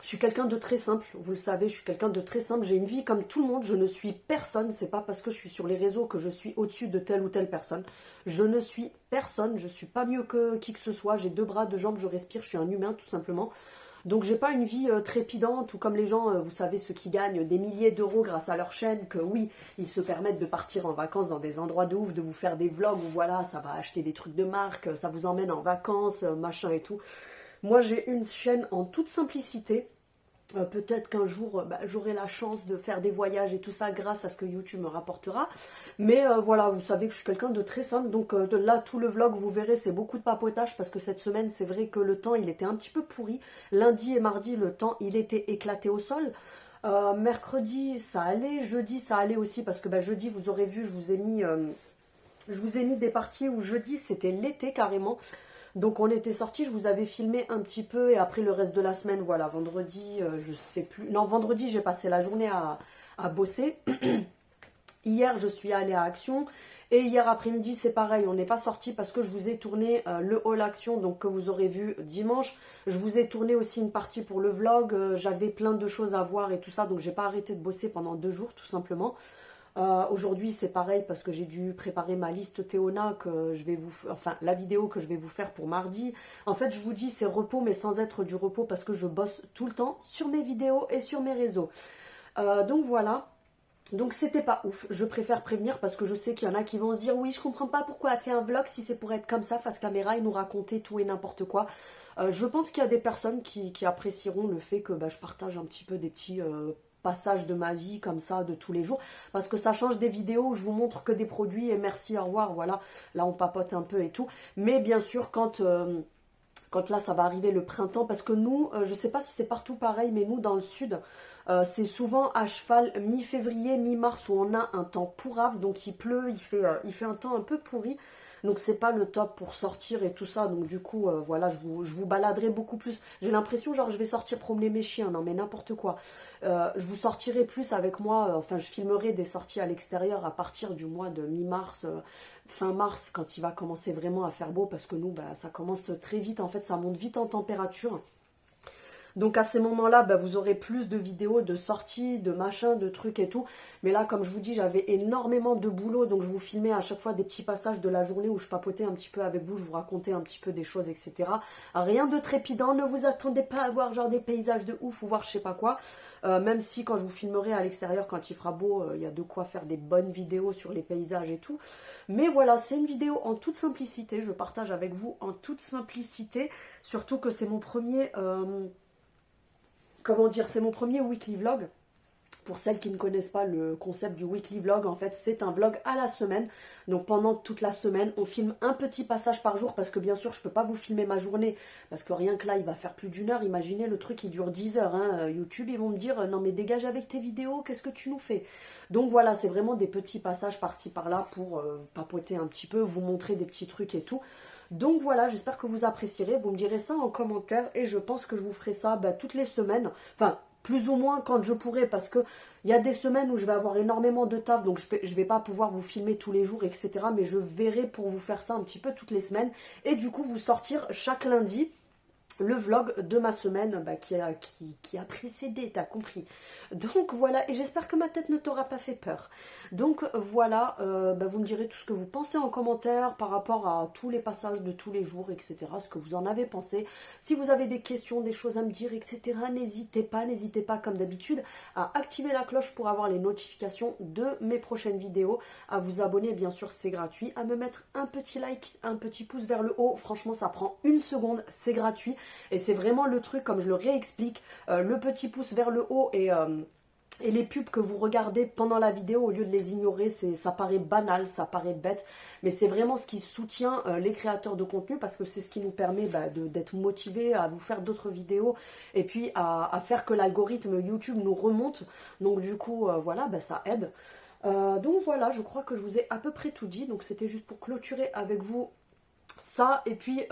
Speaker 1: je suis quelqu'un de très simple, vous le savez, je suis quelqu'un de très simple, j'ai une vie comme tout le monde, je ne suis personne, c'est pas parce que je suis sur les réseaux que je suis au-dessus de telle ou telle personne. Je ne suis personne, je suis pas mieux que qui que ce soit, j'ai deux bras, deux jambes, je respire, je suis un humain tout simplement. Donc j'ai pas une vie trépidante ou comme les gens, vous savez, ceux qui gagnent des milliers d'euros grâce à leur chaîne, que oui, ils se permettent de partir en vacances dans des endroits de ouf, de vous faire des vlogs où voilà, ça va acheter des trucs de marque, ça vous emmène en vacances, machin et tout. Moi, j'ai une chaîne en toute simplicité. Peut-être qu'un jour, j'aurai la chance de faire des voyages et tout ça grâce à ce que YouTube me rapportera. Mais voilà, vous savez que je suis quelqu'un de très simple. Donc de là, tout le vlog, vous verrez, c'est beaucoup de papotage parce que cette semaine, c'est vrai que le temps, il était un petit peu pourri. Lundi et mardi, le temps, il était éclaté au sol. Mercredi, ça allait. Jeudi, ça allait aussi parce que jeudi, vous aurez vu, je vous ai mis des parties où jeudi, c'était l'été carrément. Donc on était sortis, je vous avais filmé un petit peu et après le reste de la semaine, voilà, vendredi, je sais plus. Non, vendredi, j'ai passé la journée à bosser. Hier, je suis allée à Action. Et hier après-midi, c'est pareil, on n'est pas sorti parce que je vous ai tourné le haul Action, donc que vous aurez vu dimanche. Je vous ai tourné aussi une partie pour le vlog. J'avais plein de choses à voir et tout ça, donc j'ai pas arrêté de bosser pendant 2 jours tout simplement. Aujourd'hui c'est pareil parce que j'ai dû préparer ma liste Théona que je vais enfin la vidéo que je vais vous faire pour mardi. En fait je vous dis c'est repos mais sans être du repos parce que je bosse tout le temps sur mes vidéos et sur mes réseaux. Donc voilà. Donc c'était pas ouf, je préfère prévenir parce que je sais qu'il y en a qui vont se dire oui je comprends pas pourquoi elle fait un vlog si c'est pour être comme ça face caméra et nous raconter tout et n'importe quoi. Je pense qu'il y a des personnes qui apprécieront le fait que je partage un petit peu des petits passage de ma vie comme ça, de tous les jours, parce que ça change des vidéos où je vous montre que des produits et merci, au revoir, voilà, là on papote un peu et tout, mais bien sûr quand là ça va arriver le printemps, parce que nous, je sais pas si c'est partout pareil, mais nous dans le sud, c'est souvent à cheval mi-février, mi-mars où on a un temps pourrave, donc il pleut, il fait un temps un peu pourri. Donc c'est pas le top pour sortir et tout ça. Donc du coup, voilà, je vous baladerai beaucoup plus. J'ai l'impression genre je vais sortir promener mes chiens, non mais n'importe quoi. Je vous sortirai plus avec moi, enfin je filmerai des sorties à l'extérieur à partir du mois de mi-mars, fin mars, quand il va commencer vraiment à faire beau, parce que nous, bah, ça commence très vite, en fait ça monte vite en température. Donc à ces moments-là, bah, vous aurez plus de vidéos, de sorties, de machins, de trucs et tout. Mais là, comme je vous dis, j'avais énormément de boulot. Donc je vous filmais à chaque fois des petits passages de la journée où je papotais un petit peu avec vous. Je vous racontais un petit peu des choses, etc. Rien de trépidant. Ne vous attendez pas à voir genre des paysages de ouf ou voir je sais pas quoi. Même si quand je vous filmerai à l'extérieur, quand il fera beau, il y a de quoi faire des bonnes vidéos sur les paysages et tout. Mais voilà, c'est une vidéo en toute simplicité. Je partage avec vous en toute simplicité. Surtout que c'est mon premier... comment dire, c'est mon premier weekly vlog. Pour celles qui ne connaissent pas le concept du weekly vlog, en fait, c'est un vlog à la semaine. Donc pendant toute la semaine, on filme un petit passage par jour parce que bien sûr, je ne peux pas vous filmer ma journée parce que rien que là, il va faire plus d'1 heure. Imaginez, le truc, il dure 10 heures. Hein. YouTube, ils vont me dire, non mais dégage avec tes vidéos, qu'est-ce que tu nous fais? Donc voilà, c'est vraiment des petits passages par-ci par-là pour papoter un petit peu, vous montrer des petits trucs et tout. Donc voilà, j'espère que vous apprécierez. Vous me direz ça en commentaire et je pense que je vous ferai ça bah, toutes les semaines. Enfin, plus ou moins quand je pourrai, parce que il y a des semaines où je vais avoir énormément de taf, donc je vais pas pouvoir vous filmer tous les jours, etc. Mais je verrai pour vous faire ça un petit peu toutes les semaines. Et du coup, vous sortir chaque lundi le vlog de ma semaine bah, qui a précédé, t'as compris. Donc voilà, et j'espère que ma tête ne t'aura pas fait peur. Donc voilà, bah, vous me direz tout ce que vous pensez en commentaire par rapport à tous les passages de tous les jours, etc. Ce que vous en avez pensé. Si vous avez des questions, des choses à me dire, etc. N'hésitez pas comme d'habitude à activer la cloche pour avoir les notifications de mes prochaines vidéos, à vous abonner, bien sûr c'est gratuit, à me mettre un petit like, un petit pouce vers le haut. Franchement ça prend 1 seconde, c'est gratuit. Et c'est vraiment le truc, comme je le réexplique, le petit pouce vers le haut et les pubs que vous regardez pendant la vidéo, au lieu de les ignorer, ça paraît banal, ça paraît bête, mais c'est vraiment ce qui soutient les créateurs de contenu, parce que c'est ce qui nous permet bah, d'être motivés à vous faire d'autres vidéos, et puis à faire que l'algorithme YouTube nous remonte. Donc du coup, voilà, bah, ça aide. Donc voilà, je crois que je vous ai à peu près tout dit, donc c'était juste pour clôturer avec vous ça. Et puis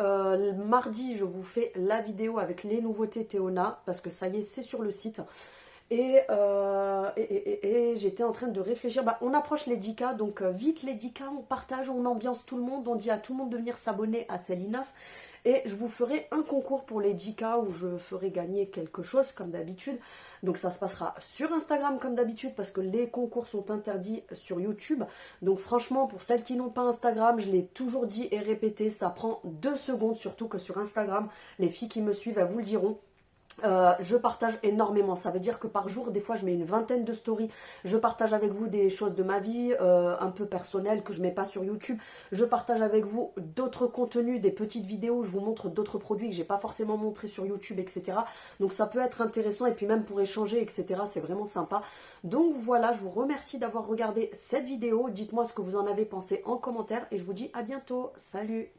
Speaker 1: mardi, je vous fais la vidéo avec les nouveautés Théona, parce que ça y est, c'est sur le site. Et j'étais en train de réfléchir, bah, on approche les 10K, donc vite les 10K, on partage, on ambiance tout le monde, on dit à tout le monde de venir s'abonner à Céline9. Et je vous ferai un concours pour les 10K où je ferai gagner quelque chose comme d'habitude. Donc ça se passera sur Instagram comme d'habitude, parce que les concours sont interdits sur YouTube. Donc franchement, pour celles qui n'ont pas Instagram, je l'ai toujours dit et répété, ça prend 2 secondes, surtout que sur Instagram, les filles qui me suivent, elles vous le diront. Je partage énormément, ça veut dire que par jour, des fois je mets une vingtaine de stories, je partage avec vous des choses de ma vie, un peu personnelles que je mets pas sur YouTube, je partage avec vous d'autres contenus, des petites vidéos, je vous montre d'autres produits que j'ai pas forcément montré sur YouTube, etc. Donc ça peut être intéressant, et puis même pour échanger, etc. C'est vraiment sympa. Donc voilà, je vous remercie d'avoir regardé cette vidéo, dites-moi ce que vous en avez pensé en commentaire, et je vous dis à bientôt, salut!